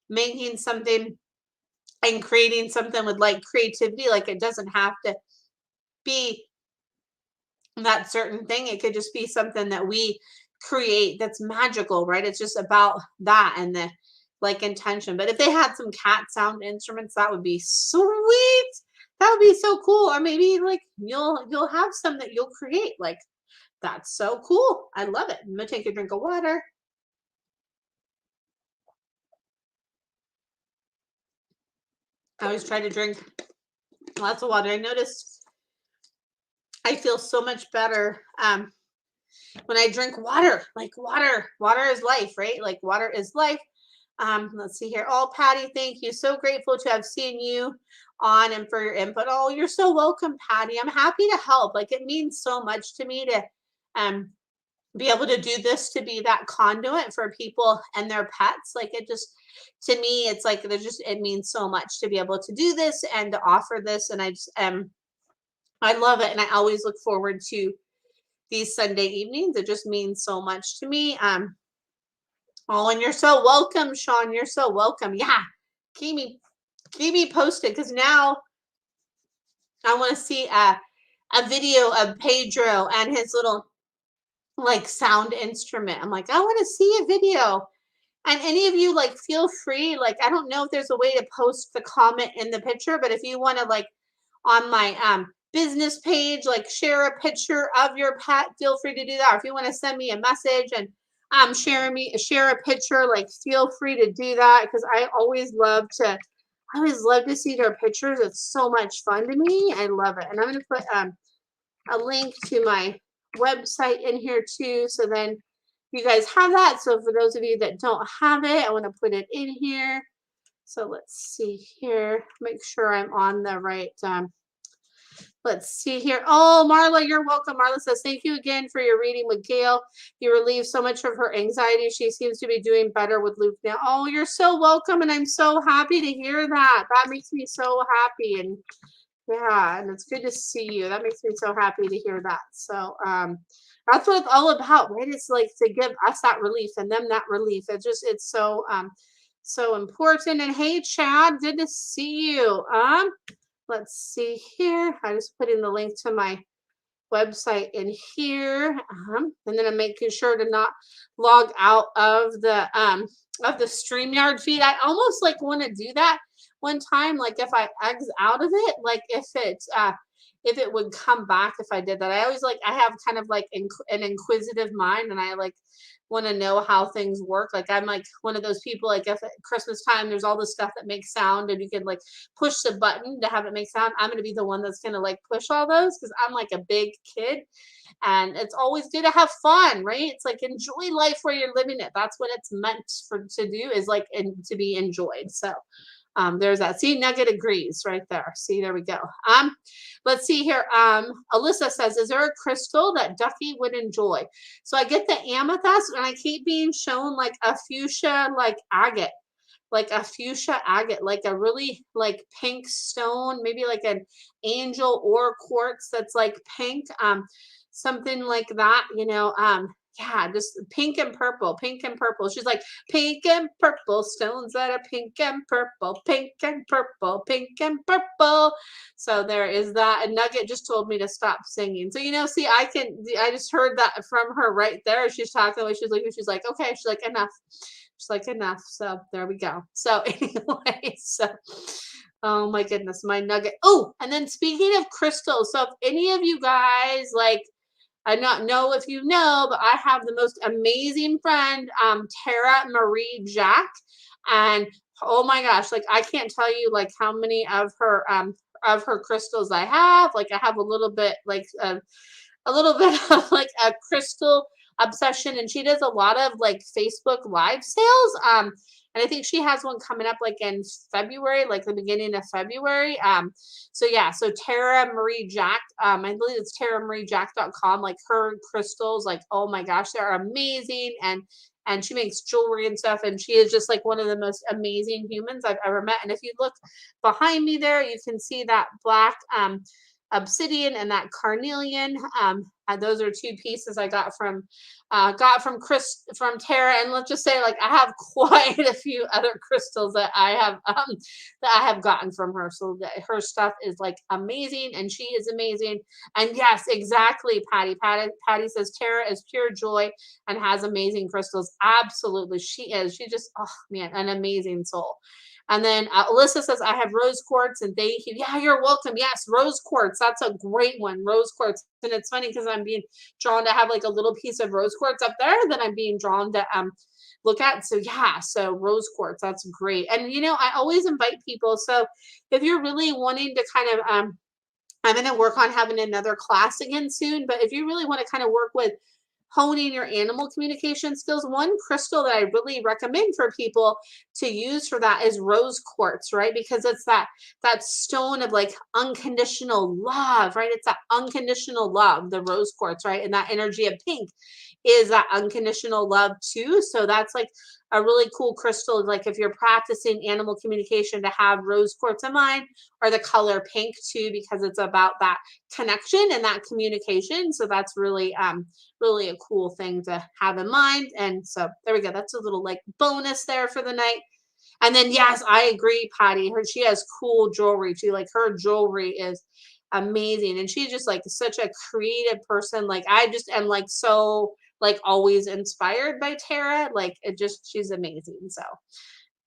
making something and creating something with like creativity. Like it doesn't have to be that certain thing. It could just be something that we create that's magical, right? It's just about that and the like intention. But if they had some cat sound instruments, that would be sweet. That would be so cool. Or maybe like you'll have some that you'll create. Like that's so cool. I love it. I'm gonna take a drink of water. I always try to drink lots of water. I noticed I feel so much better when I drink water. Like water is life, right? Like water is life. Let's see here. Oh, Patty, thank you. So grateful to have seen you on and for your input. Oh, you're so welcome, Patty. I'm happy to help. Like it means so much to me to be able to do this, to be that conduit for people and their pets. Like it just, to me, it's like it means so much to be able to do this and to offer this. And I just I love it. And I always look forward to these Sunday evenings. It just means so much to me. Oh, and you're so welcome, Sean. You're so welcome. Yeah. Keep keep me posted because now I want to see a video of Pedro and his little like sound instrument. I'm like, I want to see a video. And any of you like feel free, like I don't know if there's a way to post the comment in the picture, but if you want to like on my business page, like share a picture of your pet, feel free to do that. Or if you want to send me a message and share a picture, like feel free to do that because I always love to see their pictures. It's so much fun to me. I love it. And I'm gonna put a link to my website in here too. So then you guys have that. So for those of you that don't have it, I want to put it in here. So let's see here. Make sure I'm on the right. Let's see here. Oh, Marla, you're welcome. Marla says, thank you again for your reading with Gail. You relieved so much of her anxiety. She seems to be doing better with Luke now. Oh, you're so welcome. And I'm so happy to hear that. That makes me so happy. And yeah, and it's good to see you. That makes me so happy to hear that. So that's what it's all about, right? It's like to give us that relief and them that relief. It's so important. And hey, Chad, good to see you. Let's see here. I just put in the link to my website in here. And then I'm making sure to not log out of the StreamYard feed. I almost like want to do that one time, like if I exit out of it, like if it would come back if I did that. I always like I have kind of like an inquisitive mind, and I like want to know how things work. Like I'm like one of those people, like if at Christmas time there's all this stuff that makes sound and you can like push the button to have it make sound, I'm going to be the one that's going to like push all those because I'm like a big kid. And it's always good to have fun, right? It's like enjoy life where you're living it. That's what it's meant to do, is like to be enjoyed. So there's that. See, Nugget agrees right there. See, there we go. Let's see here. Alyssa says, is there a crystal that Ducky would enjoy? So I get the amethyst, and I keep being shown like a fuchsia, like agate, like a fuchsia agate, like a really like pink stone, maybe like an angel or quartz that's like pink, something like that, yeah, just pink and purple, pink and purple. She's like, pink and purple stones that are pink and purple, pink and purple, pink and purple. So there is that. And Nugget just told me to stop singing. So, see, I just heard that from her right there. She's talking the way she's like, okay. She's like, enough. She's like, enough. So there we go. So anyway, so oh my goodness, my Nugget. Oh, and then speaking of crystals, so if any of you guys like, I not know if you know, but I have the most amazing friend, Tara Marie Jack, and oh my gosh, like I can't tell you like how many of her crystals I have. Like I have a little bit of like a crystal obsession, and she does a lot of like Facebook live sales. And I think she has one coming up like in February, like the beginning of February. So yeah, so Tara Marie Jack, I believe it's TaraMarieJack.com. Like her crystals, like oh my gosh, they're amazing, and she makes jewelry and stuff, and she is just like one of the most amazing humans I've ever met. And if you look behind me there, you can see that black obsidian and that carnelian. Those are two pieces I got from Tara. And let's just say like I have quite a few other crystals that I have gotten from her. So her stuff is like amazing, and she is amazing. And yes, exactly, Patty says Tara is pure joy and has amazing crystals. Absolutely, she is. She just, oh man, an amazing soul. And then Alyssa says, I have rose quartz, and thank you. Yeah, you're welcome. Yes, rose quartz. That's a great one. Rose quartz. And it's funny because I'm being drawn to have like a little piece of rose quartz up there that I'm being drawn to look at. So yeah, so rose quartz. That's great. And I always invite people. So if you're really wanting to kind of I'm going to work on having another class again soon. But if you really want to kind of work with honing your animal communication skills, one crystal that I really recommend for people to use for that is rose quartz, right? Because it's that stone of like unconditional love, right? It's that unconditional love, the rose quartz, right? And that energy of pink is that unconditional love too. So that's like a really cool crystal, like if you're practicing animal communication, to have rose quartz in mind, or the color pink too, because it's about that connection and that communication. So that's really really a cool thing to have in mind. And so there we go. That's a little like bonus there for the night. And then yes, I agree, Patty. She has cool jewelry too. Like her jewelry is amazing, and she's just like such a creative person. Like I just am like so like always inspired by Tara. Like it just she's amazing. So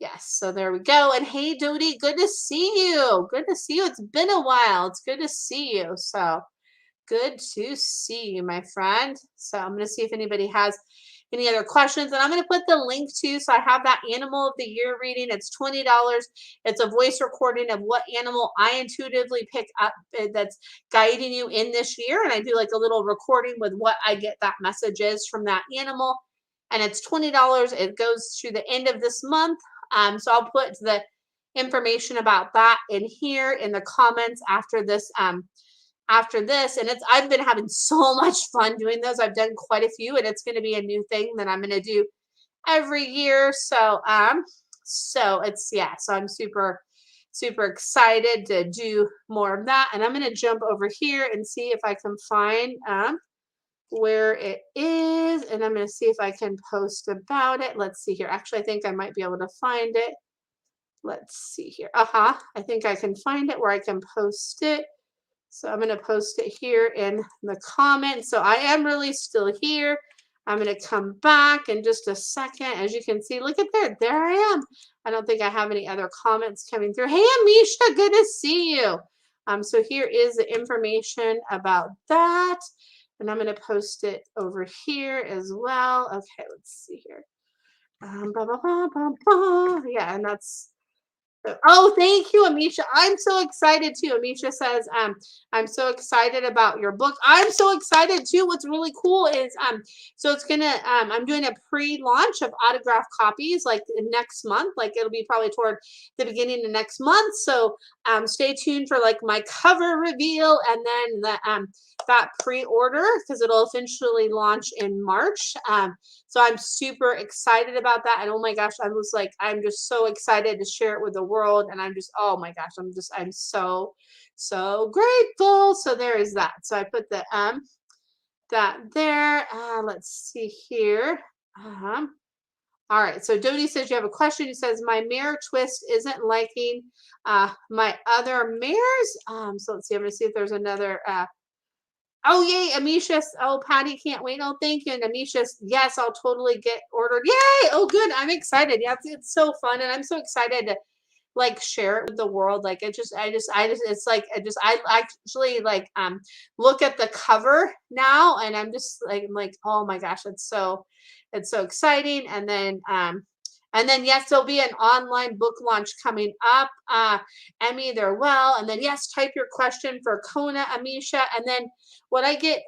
yes, so there we go. And hey, Dodie, good to see you. Good to see you. It's been a while. It's good to see you. So good to see you, my friend. So I'm going to see if anybody has any other questions. And I'm going to put the link to, so I have that Animal of the Year reading. It's $20. It's a voice recording of what animal I intuitively pick up that's guiding you in this year. And I do like a little recording with what I get that message is from that animal. And it's $20. It goes through the end of this month. So I'll put the information about that in here in the comments after this and it's I've been having so much fun doing those. I've done quite a few, and it's going to be a new thing that I'm going to do every year. So it's so I'm super excited to do more of that. And I'm going to jump over here and see if I can find where it is, and I'm going to see if I can post about it. Let's see here. Actually, I think I might be able to find it. Let's see here. I think I can find it where I can post it. So I'm going to post it here in the comments. So I am really still here. I'm going to come back in just a second. As you can see, look at there. There I am. I don't think I have any other comments coming through. Hey, Amisha, good to see you. So here is the information about that. And I'm going to post it over here as well. Okay, let's see here. Yeah, and that's oh, thank you, Amisha. I'm so excited too. Amisha says, I'm so excited about your book. I'm so excited too. What's really cool is so it's gonna I'm doing a pre-launch of autographed copies like next month. Like it'll be probably toward the beginning of next month. So stay tuned for like my cover reveal and then that pre-order because it'll officially launch in March. So I'm super excited about that. And oh my gosh, I'm just so excited to share it with the world. And I'm just, oh my gosh, I'm so grateful. So there is that. So I put the that there. Let's see here. All right. So Dodie says you have a question. He says my mare twist isn't liking my other mares. So let's see. I'm gonna see if there's another oh, yay, Amisha. Oh, Patty can't wait. Oh, thank you. And Amisha, yes, I'll totally get ordered. Yay. Oh, good. I'm excited. Yeah, it's so fun. And I'm so excited to like share it with the world. Like it's like I actually like look at the cover now and I'm just like, oh my gosh, it's so exciting. And then yes, there'll be an online book launch coming up. Emmy, they're well. And then yes, type your question for Kona, Amisha. And then what I get,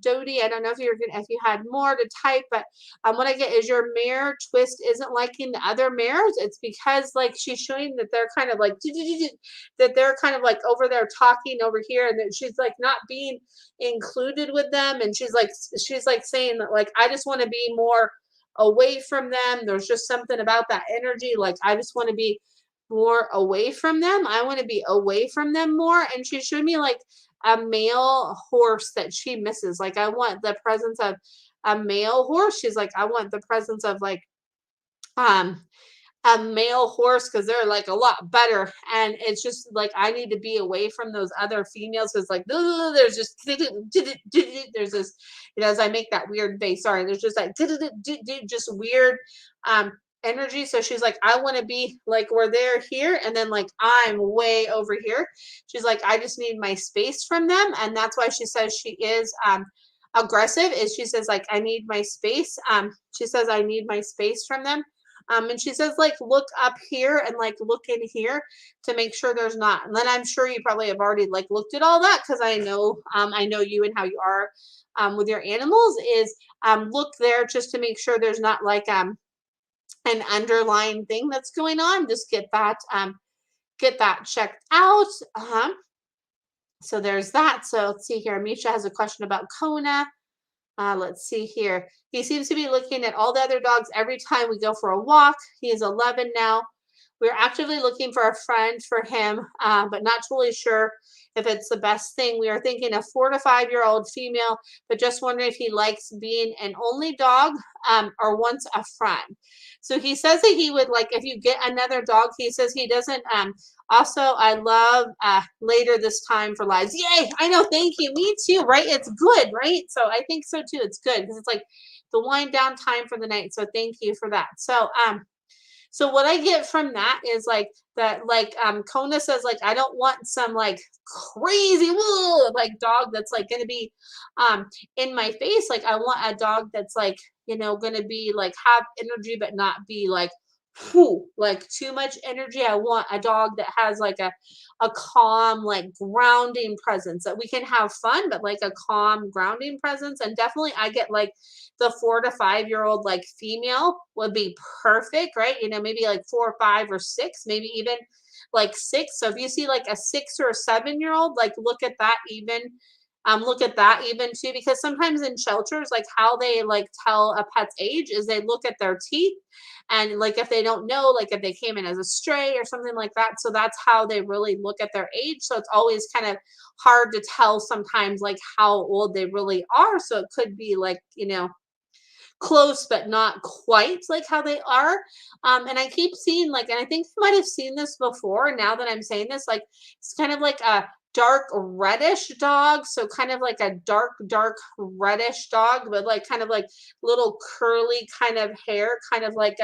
Dodie, I don't know if you had more to type, but what I get is your mare twist isn't liking the other mares. It's because like she's showing that they're kind of like that they're kind of like over there talking over here, and that she's like not being included with them. And she's like saying that like I just want to be more away from them. There's just something about that energy. Like I just want to be more away from them. I want to be away from them more. And she showed me like a male horse that she misses. Like I want the presence of a male horse. She's like, I want the presence of like a male horse because they're like a lot better. And it's just like I need to be away from those other females because like there's just there's this, as I make that weird face. Sorry, there's just like just weird energy. So she's like, I want to be like where they're here, and then like I'm way over here. She's like, I just need my space from them, and that's why she says she is aggressive. Is she says like I need my space. She says I need my space from them. And she says, like, look up here and like look in here to make sure there's not. And then I'm sure you probably have already like looked at all that because I know you and how you are with your animals is look there just to make sure there's not like an underlying thing that's going on. Just get that checked out. So there's that. So let's see here. Misha has a question about Kona. Let's see here. He seems to be looking at all the other dogs every time we go for a walk. He is 11 now. we're actively looking for a friend for him, but not totally sure if it's the best thing. We are thinking a 4 to 5 year old female, but just wondering if he likes being an only dog, or wants a friend. So he says that he would like if you get another dog. He says he doesn't. Also, I love later this time for lives. Yay! I know. Thank you. Me too. Right? It's good, right? So I think so too. It's good because it's like the wind down time for the night. So thank you for that. So what I get from that is like that, like Kona says, like I don't want some like crazy woo, like dog that's like gonna be in my face. Like I want a dog that's like, gonna be like have energy but not be like whew, like too much energy. I want a dog that has like a calm, like grounding presence that we can have fun, but like a calm grounding presence. And definitely I get like the 4 to 5 year old like female would be perfect, right? Maybe like 4 or 5 or 6, maybe even like 6. So if you see like a 6 or 7 year old, like look at that even too, because sometimes in shelters, like how they like tell a pet's age is they look at their teeth, and like if they don't know, like if they came in as a stray or something like that. So that's how they really look at their age. So it's always kind of hard to tell sometimes like how old they really are. So it could be like, close but not quite like how they are. And I keep seeing like, and I think I might have seen this before, now that I'm saying this, like it's kind of like a dark reddish dog, so kind of like a dark reddish dog, but like kind of like little curly kind of hair, kind of like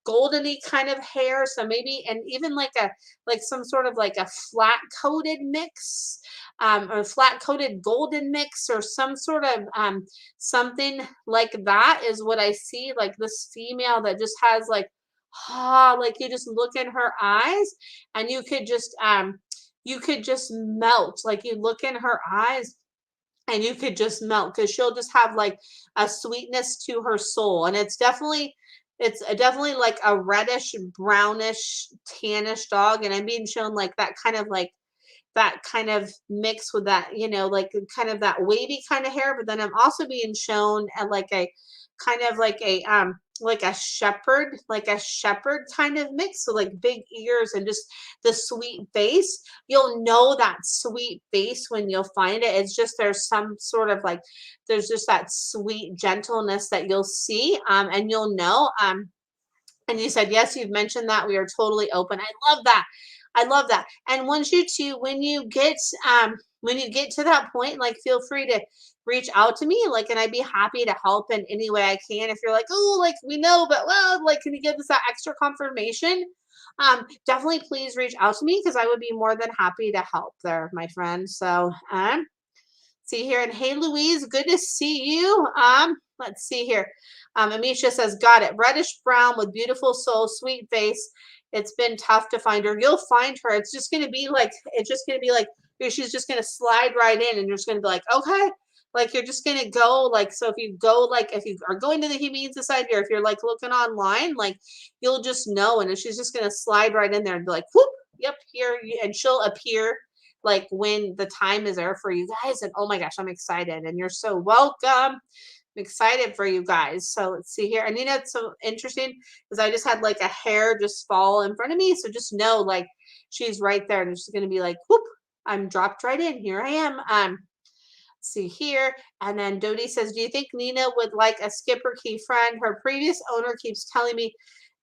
goldeny kind of hair. So maybe, and even like some sort of like a flat coated mix, or flat coated golden mix, or some sort of something like that is what I see. Like this female that just has like like you just look in her eyes and you could just melt. Like you look in her eyes and you could just melt, because she'll just have like a sweetness to her soul. And it's definitely like a reddish brownish tannish dog, and I'm being shown like that kind of mix with that, like kind of that wavy kind of hair. But then I'm also being shown at like a kind of like a shepherd kind of mix. So like big ears and just the sweet face. You'll know that sweet face when you'll find it. It's just there's some sort of like there's just that sweet gentleness that you'll see, and you'll know. And you said, yes, you've mentioned that. We are totally open. I love that. I love that. And once you two, when you get to that point, like feel free to reach out to me. Like, and I'd be happy to help in any way I can. If you're like, oh, like we know, but well, like, can you give us that extra confirmation? Definitely please reach out to me, because I would be more than happy to help there, my friend. So see here. And hey, Louise, good to see you. Let's see here. Amisha says, got it. Reddish brown with beautiful soul, sweet face. It's been tough to find her. You'll find her. It's just going to be like, she's just going to slide right in, and you're just going to be like, okay. Like you're just going to go like, so if you go, like if you are going to the Humane Society, or if you're like looking online, like you'll just know. And she's just going to slide right in there and be like, whoop, yep, here. And she'll appear like when the time is there for you guys. And oh my gosh, I'm excited. And you're so welcome. I'm excited for you guys. So let's see here. And it's so interesting because I just had like a hair just fall in front of me. So just know like she's right there, and it's just going to be like, whoop, I'm dropped right in. Here I am. Let's see here. And then Dodie says, do you think Nina would like a skipper key friend? Her previous owner keeps telling me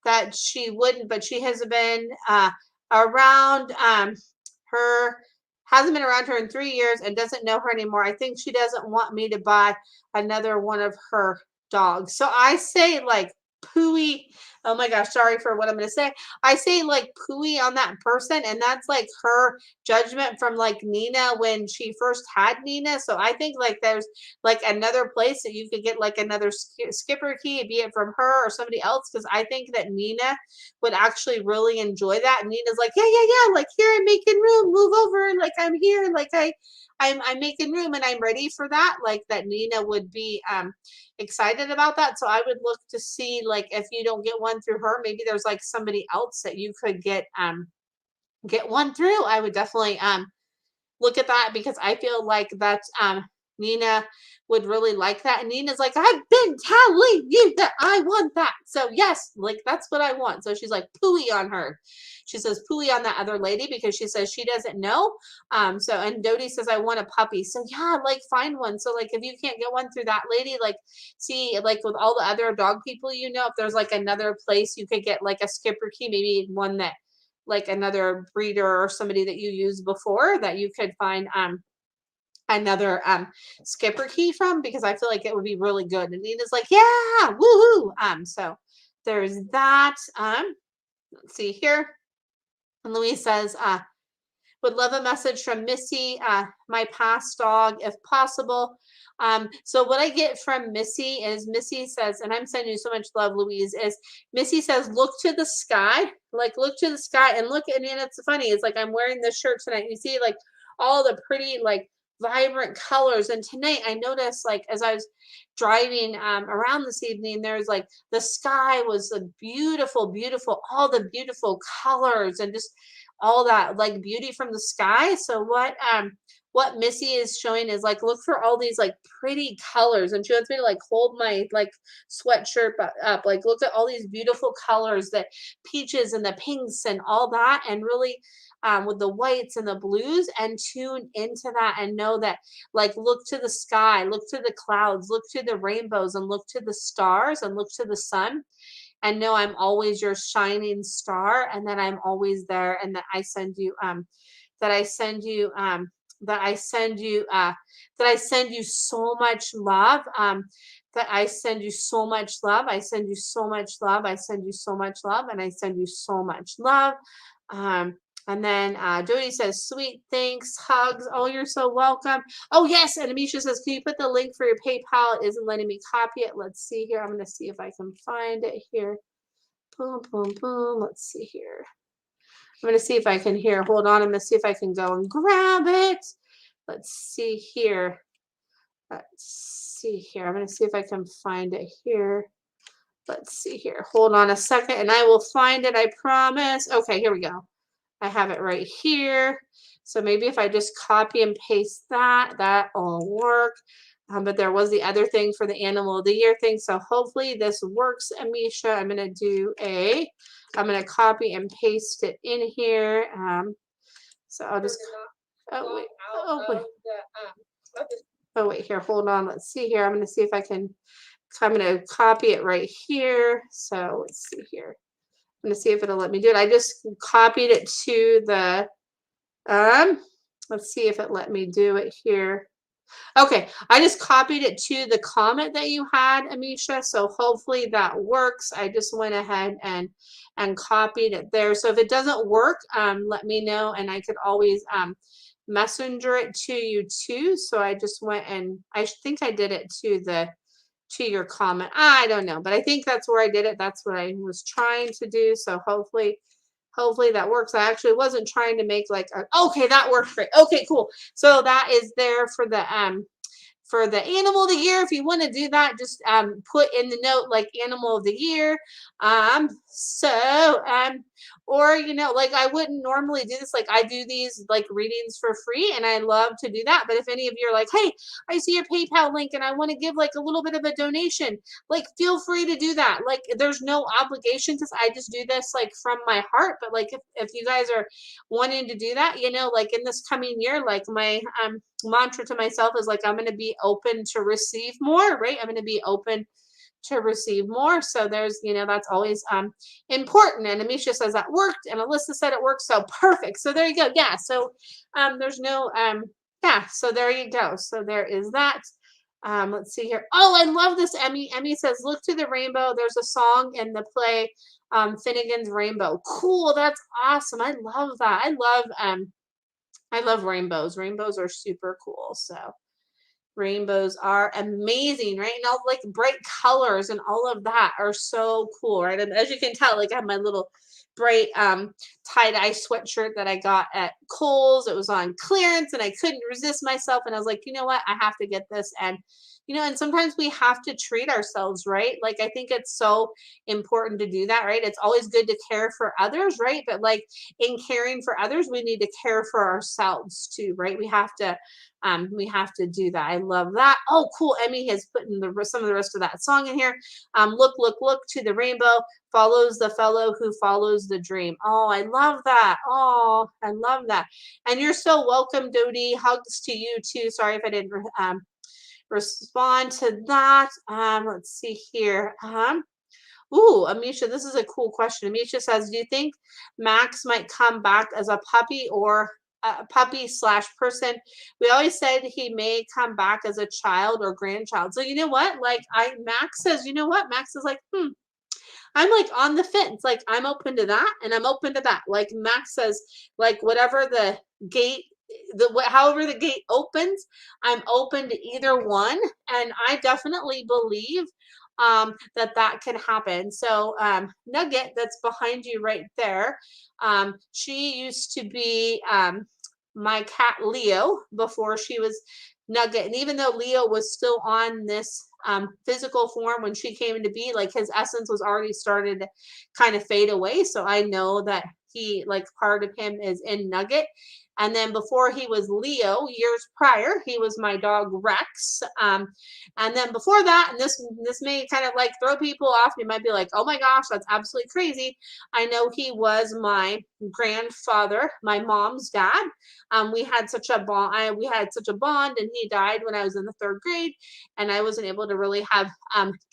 that she wouldn't, but she has been around her hasn't been around her in 3 years and doesn't know her anymore. I think she doesn't want me to buy another one of her dogs. So I say like pooey. Oh my gosh, sorry for what I'm going to say. I say like pooey on that person, and that's like her judgment from like Nina when she first had Nina. So I think like there's like another place that you could get like another skipper key, be it from her or somebody else, because I think that Nina would actually really enjoy that. And Nina's like, yeah, like here, I'm making room, move over, and like I'm here, like I'm making room and I'm ready for that. Like that Nina would be excited about that. So I would look to see like if you don't get one through her, maybe there's like somebody else that you could get one through. I would definitely look at that, because I feel like that's Nina would really like that. And Nina's like, I've been telling you that I want that. So yes, like that's what I want. So she's like, pooey on her. She says pooey on that other lady because she says she doesn't know. So and Dodie says, I want a puppy. So yeah, like find one. So like if you can't get one through that lady, like see, like with all the other dog people, you know, if there's like another place you could get like a skipper key, maybe one that like another breeder or somebody that you used before that you could find another skipper key from, because I feel like it would be really good. And Nina's like, yeah, woohoo. So there's that. Let's see here. And Louise says, would love a message from Missy, my past dog, if possible. So what I get from Missy is Missy says, and I'm sending you so much love, Louise, is Missy says, look to the sky, like look to the sky and look. And it's funny. It's like I'm wearing this shirt tonight. You see like all the pretty, like vibrant colors. And tonight I noticed, like, as I was driving around this evening, there's like the sky was a beautiful, beautiful, all the beautiful colors and just all that like beauty from the sky. So what Missy is showing is like, look for all these like pretty colors, and she wants me to like hold my like sweatshirt up, like look at all these beautiful colors, the peaches and the pinks and all that, and really with the whites and the blues, and tune into that and know that, like, look to the sky, look to the clouds, look to the rainbows, and look to the stars, and look to the sun, and know I'm always your shining star, and that I'm always there, and that I send you that I send you that I send you that I send you so much love, that I send you so much love, I send you so much love, I send you so much love, and I send you so much love. And then Jody says, sweet, thanks, hugs. Oh, you're so welcome. Oh, yes. And Amisha says, can you put the link for your PayPal? It isn't letting me copy it. Let's see here. I'm going to see if I can find it here. Boom, boom, boom. Let's see here. I'm going to see if I can hear. Hold on. I'm going to see if I can go and grab it. Let's see here. Let's see here. I'm going to see if I can find it here. Let's see here. Hold on a second and I will find it. I promise. Okay, here we go. I have it right here. So maybe if I just copy and paste that, that'll work. But there was the other thing for the animal of the year thing. So hopefully this works, Amisha. I'm going to copy and paste it in here. So I'll just, oh wait, oh wait, here, hold on. Let's see here. I'm going to see if I can, I'm going to copy it right here. So let's see here. I'm going to see if it'll let me do it. I just copied it to the, let's see if it let me do it here. Okay, I just copied it to the comment that you had, Amisha. So hopefully that works. I just went ahead and copied it there. So if it doesn't work, let me know, and I could always messenger it to you too. So I just went and I think I did it to your comment. I don't know, but I think that's where I did it. That's what I was trying to do. So hopefully that works. I actually wasn't trying to make like okay, that worked great. Okay, cool. So that is there for the animal of the year. If you want to do that, just put in the note like animal of the year. Or you know, like I wouldn't normally do this. Like I do these like readings for free, and I love to do that. But if any of you are like, hey, I see a PayPal link and I want to give like a little bit of a donation, like feel free to do that. Like there's no obligation because I just do this like from my heart. But like if you guys are wanting to do that, you know, like in this coming year, like my mantra to myself is like I'm going to be open to receive more, right? I'm going to be open to receive more. So there's, you know, that's always important. And Amisha says that worked, and Alyssa said it worked. So perfect. So there you go. Yeah. So there's no yeah. So there you go. So there is that. Let's see here. Oh, I love this. Emmy says, look to the rainbow. There's a song in the play, Finnegan's Rainbow. Cool. That's awesome. I love that. I love rainbows. Rainbows are super cool. So rainbows are amazing, right? And all like bright colors and all of that are so cool, right? And as you can tell, like I have my little bright tie-dye sweatshirt that I got at Kohl's. It was on clearance and I couldn't resist myself. And I was like, you know what? I have to get this. And, and sometimes we have to treat ourselves, right? Like, I think it's so important to do that, right? It's always good to care for others, right? But like in caring for others, we need to care for ourselves too, right? We have to do that. I love that. Oh, cool. Emmy has put in some of the rest of that song in here. Look, look, look to the rainbow, follows the fellow who follows the dream. Oh, I love that. Oh, I love that. And you're so welcome, Dodie. Hugs to you too. Sorry if I didn't respond to that. Let's see here. Ooh, Amisha, this is a cool question. Amisha says, do you think Max might come back as a puppy or a puppy / person? We always said he may come back as a child or grandchild. So you know what? Like Max says, you know what? Max is like, I'm like on the fence. Like I'm open to that and I'm open to that. Like Max says, like whatever the gate, however the gate opens, I'm open to either one. And I definitely believe that can happen. So Nugget, that's behind you right there. She used to be my cat Leo before she was Nugget. And even though Leo was still on this physical form when she came into be, like his essence was already started to kind of fade away. So I know that he, like, part of him is in Nugget. And then before he was Leo, years prior, he was my dog Rex. And then before that, and this may kind of like throw people off. You might be like, oh my gosh, that's absolutely crazy. I know he was my grandfather, my mom's dad. We had such a bond. We had such a bond, and he died when I was in the 3rd grade, and I wasn't able to really have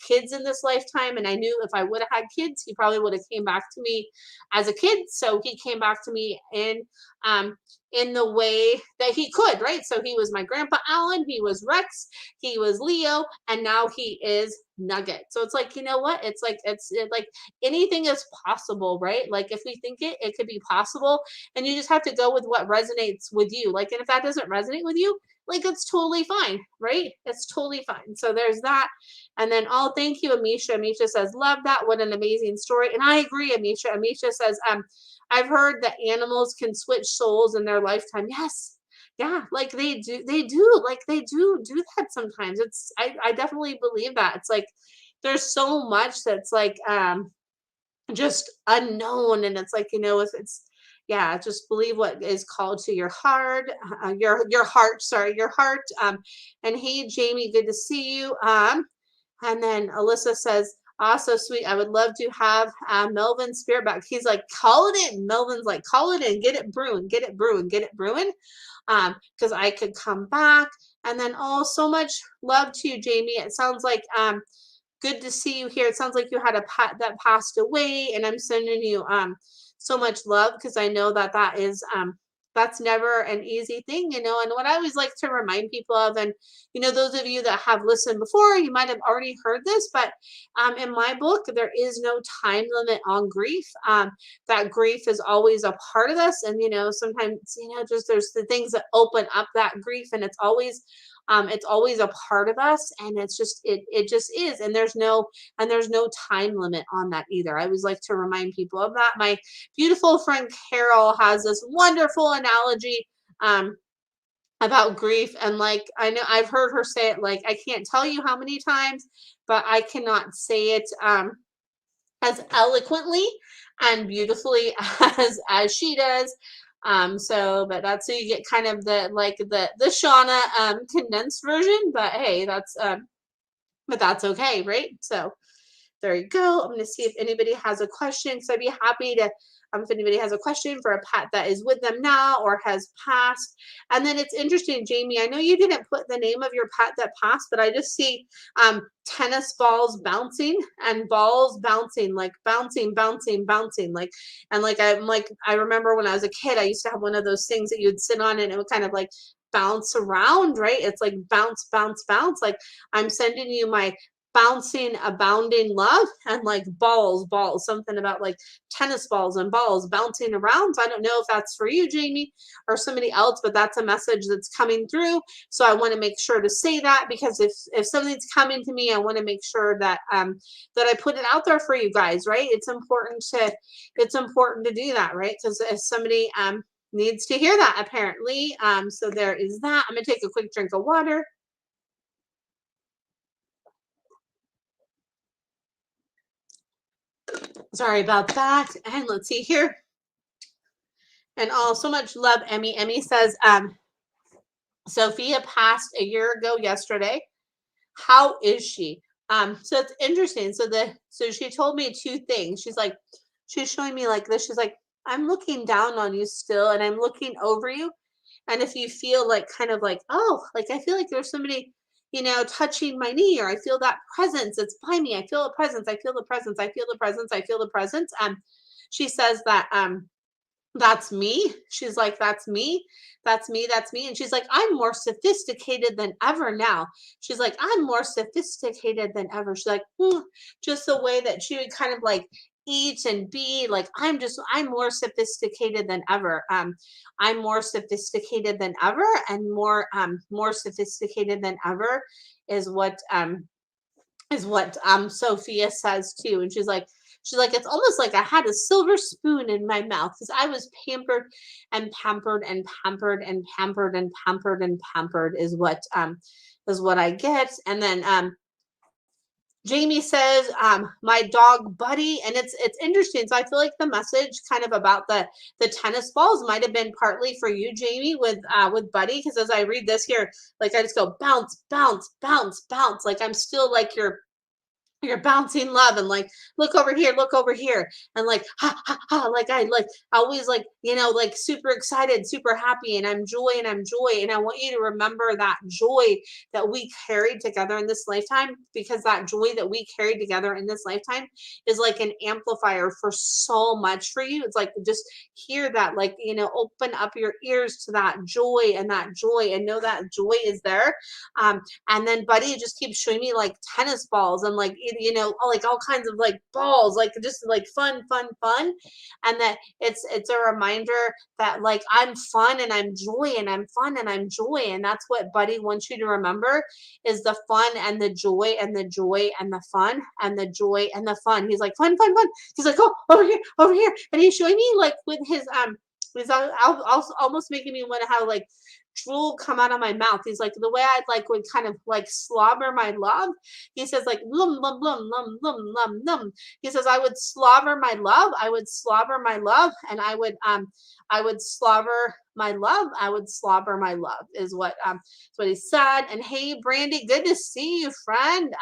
kids in this lifetime. And I knew if I would have had kids, he probably would have came back to me as a kid. So he came back to me in the way that he could, right? So he was my grandpa Alan, he was Rex, he was Leo, and now he is Nugget. So it's like, you know what? It's like like anything is possible, right? Like if we think it could be possible, and you just have to go with what resonates with you. Like, and if that doesn't resonate with you, like it's totally fine, right? It's totally fine. So there's that. And then, oh, thank you, Amisha. Amisha says, love that. What an amazing story. And I agree, Amisha. Amisha says, I've heard that animals can switch souls in their lifetime. Yes. Yeah, like they do like they do that sometimes. I definitely believe that. It's like there's so much that's like just unknown, and it's like, it's yeah, just believe what is called to your heart, your heart, sorry, your heart. And hey, Jamie, good to see you. And then Alyssa says, so sweet. I would love to have Melvin's spirit back. He's like, call it in. Melvin's like, call it in. Get it brewing. Get it brewing. Get it brewing. Because I could come back. And then, oh, so much love to you, Jamie. It sounds like good to see you here. It sounds like you had a pet that passed away, and I'm sending you so much love, because I know that is that's never an easy thing, and what I always like to remind people of, and those of you that have listened before, you might have already heard this, but in my book, there is no time limit on grief. That grief is always a part of us, and sometimes just there's the things that open up that grief, and it's always a part of us, and it's just it just is, and there's no time limit on that either. I always like to remind people of that. My beautiful friend Carol has this wonderful analogy about grief, and like I know I've heard her say it, like I can't tell you how many times, but I cannot say it as eloquently and beautifully as she does. But that's, so you get kind of the Shauna condensed version, but hey, but that's okay, right? So there you go. I'm going to see if anybody has a question, because I'd be happy to, if anybody has a question for a pet that is with them now or has passed. And then it's interesting, Jamie, I know you didn't put the name of your pet that passed, but I just see tennis balls bouncing and balls bouncing, like bouncing, like, and like I remember when I was a kid, I used to have one of those things that you'd sit on and it would kind of like bounce around, right? It's like bounce, bounce, bounce. Like I'm sending you my bouncing, abounding love, and like balls, something about like tennis balls and balls bouncing around. So I don't know if that's for you, Jamie, or somebody else, but that's a message that's coming through. So I want to make sure to say that, because if something's coming to me, I want to make sure that that I put it out there for you guys, right? It's important to do that, right? Because if somebody needs to hear that, apparently. So there is that. I'm gonna take a quick drink of water. Sorry about that. And let's see here. And all so much love, Emmy. Emmy says, Sophia passed a year ago yesterday. How is she? So it's interesting. So she told me two things. She's showing me like this. She's like, I'm looking down on you still, and I'm looking over you. And if you feel like kind of like, oh, like I feel like there's somebody, touching my knee, or I feel that presence, it's by me. I feel a presence. I feel the presence. I feel the presence. I feel the presence. She says that that's me. She's like, that's me. That's me. That's me. And she's like, I'm more sophisticated than ever now. She's like, I'm more sophisticated than ever. She's like, just the way that she would kind of like eat and be like, I'm more sophisticated than ever. I'm more sophisticated than ever, and more sophisticated than ever is what Sophia says too. And she's like, it's almost like I had a silver spoon in my mouth, because I was pampered and pampered and pampered and pampered and pampered and pampered is what I get. And then Jamie says, my dog Buddy, and it's interesting. So I feel like the message kind of about the tennis balls might have been partly for you, Jamie, with Buddy, because as I read this here, like I just go bounce, bounce, bounce, bounce. Like I'm still like you're bouncing love, and like look over here, and like ha ha ha, like I like always like like super excited, super happy, and I'm joy, and I want you to remember that joy that we carried together in this lifetime, because that joy that we carried together in this lifetime is like an amplifier for so much for you. It's like just hear that, like open up your ears to that joy, and know that joy is there. And then Buddy just keeps showing me like tennis balls, and like like all kinds of like balls, like just like fun, fun, fun. And that it's a reminder that like I'm fun and I'm joy, and I'm fun and I'm joy. And that's what Buddy wants you to remember, is the fun and the joy, and the joy and the fun, and the joy and the fun. He's like, fun, fun, fun. He's like, oh, over here. And he's showing me like with his almost making me want to have like drool come out of my mouth. He's like, the way I'd like would kind of like slobber my love. He says like lum lum lum lum lum lum lum. He says I would slobber my love. I would slobber my love, and I would slobber my love. I would slobber my love is what he said. And hey, Brandy, good to see you, friend.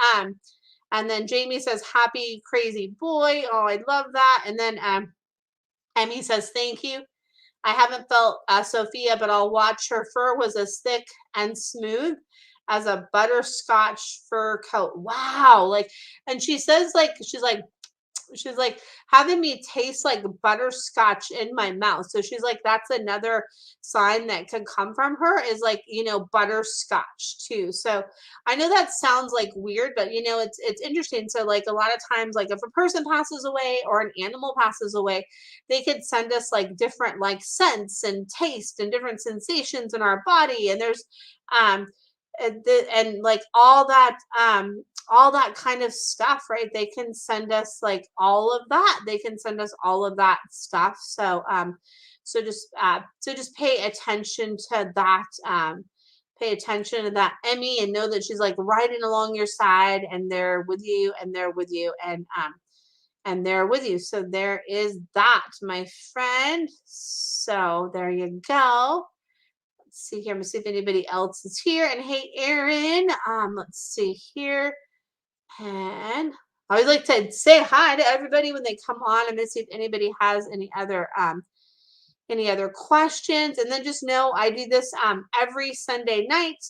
And then Jamie says, happy crazy boy. Oh, I love that. And then Emmy says, thank you. I haven't felt Sophia, but I'll watch. Her fur was as thick and smooth as a butterscotch fur coat. Wow. Like, and she says like, she's like having me taste like butterscotch in my mouth. So she's like, that's another sign that could come from her, is like, butterscotch too. So I know that sounds like weird, but it's interesting. So like a lot of times, like if a person passes away or an animal passes away, they could send us like different like scents and taste and different sensations in our body. And there's and like all that kind of stuff, right? They can send us like all of that. They can send us all of that stuff. So just pay attention to that. Pay attention to that, Emmy, and know that she's like riding along your side, and they're with you, and they're with you, and they're with you. So there is that, my friend. So there you go. Let's see here. I'm gonna see if anybody else is here. And hey, Erin. Let's see here. And I always like to say hi to everybody when they come on. I'm gonna see if anybody has any other questions. And then just know I do this every Sunday night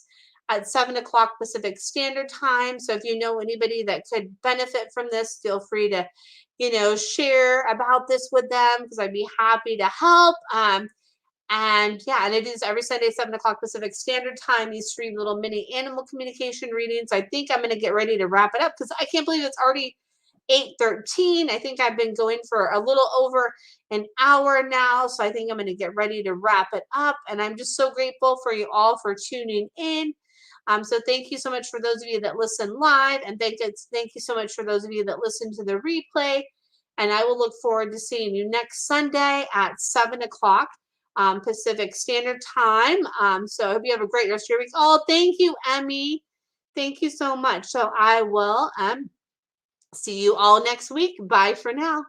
at 7 o'clock Pacific Standard Time. So if you know anybody that could benefit from this, feel free to share about this with them, because I'd be happy to help. And yeah, and it is every Sunday, 7 o'clock Pacific Standard Time, these 3 little mini animal communication readings. I think I'm going to get ready to wrap it up because I can't believe it's already 8:13. I think I've been going for a little over an hour now. So I think I'm going to get ready to wrap it up. And I'm just so grateful for you all for tuning in. So thank you so much for those of you that listen live. And thank you so much for those of you that listen to the replay. And I will look forward to seeing you next Sunday at 7 o'clock Pacific Standard Time. So I hope you have a great rest of your week. Oh, thank you, Emmy. Thank you so much. So I will see you all next week. Bye for now.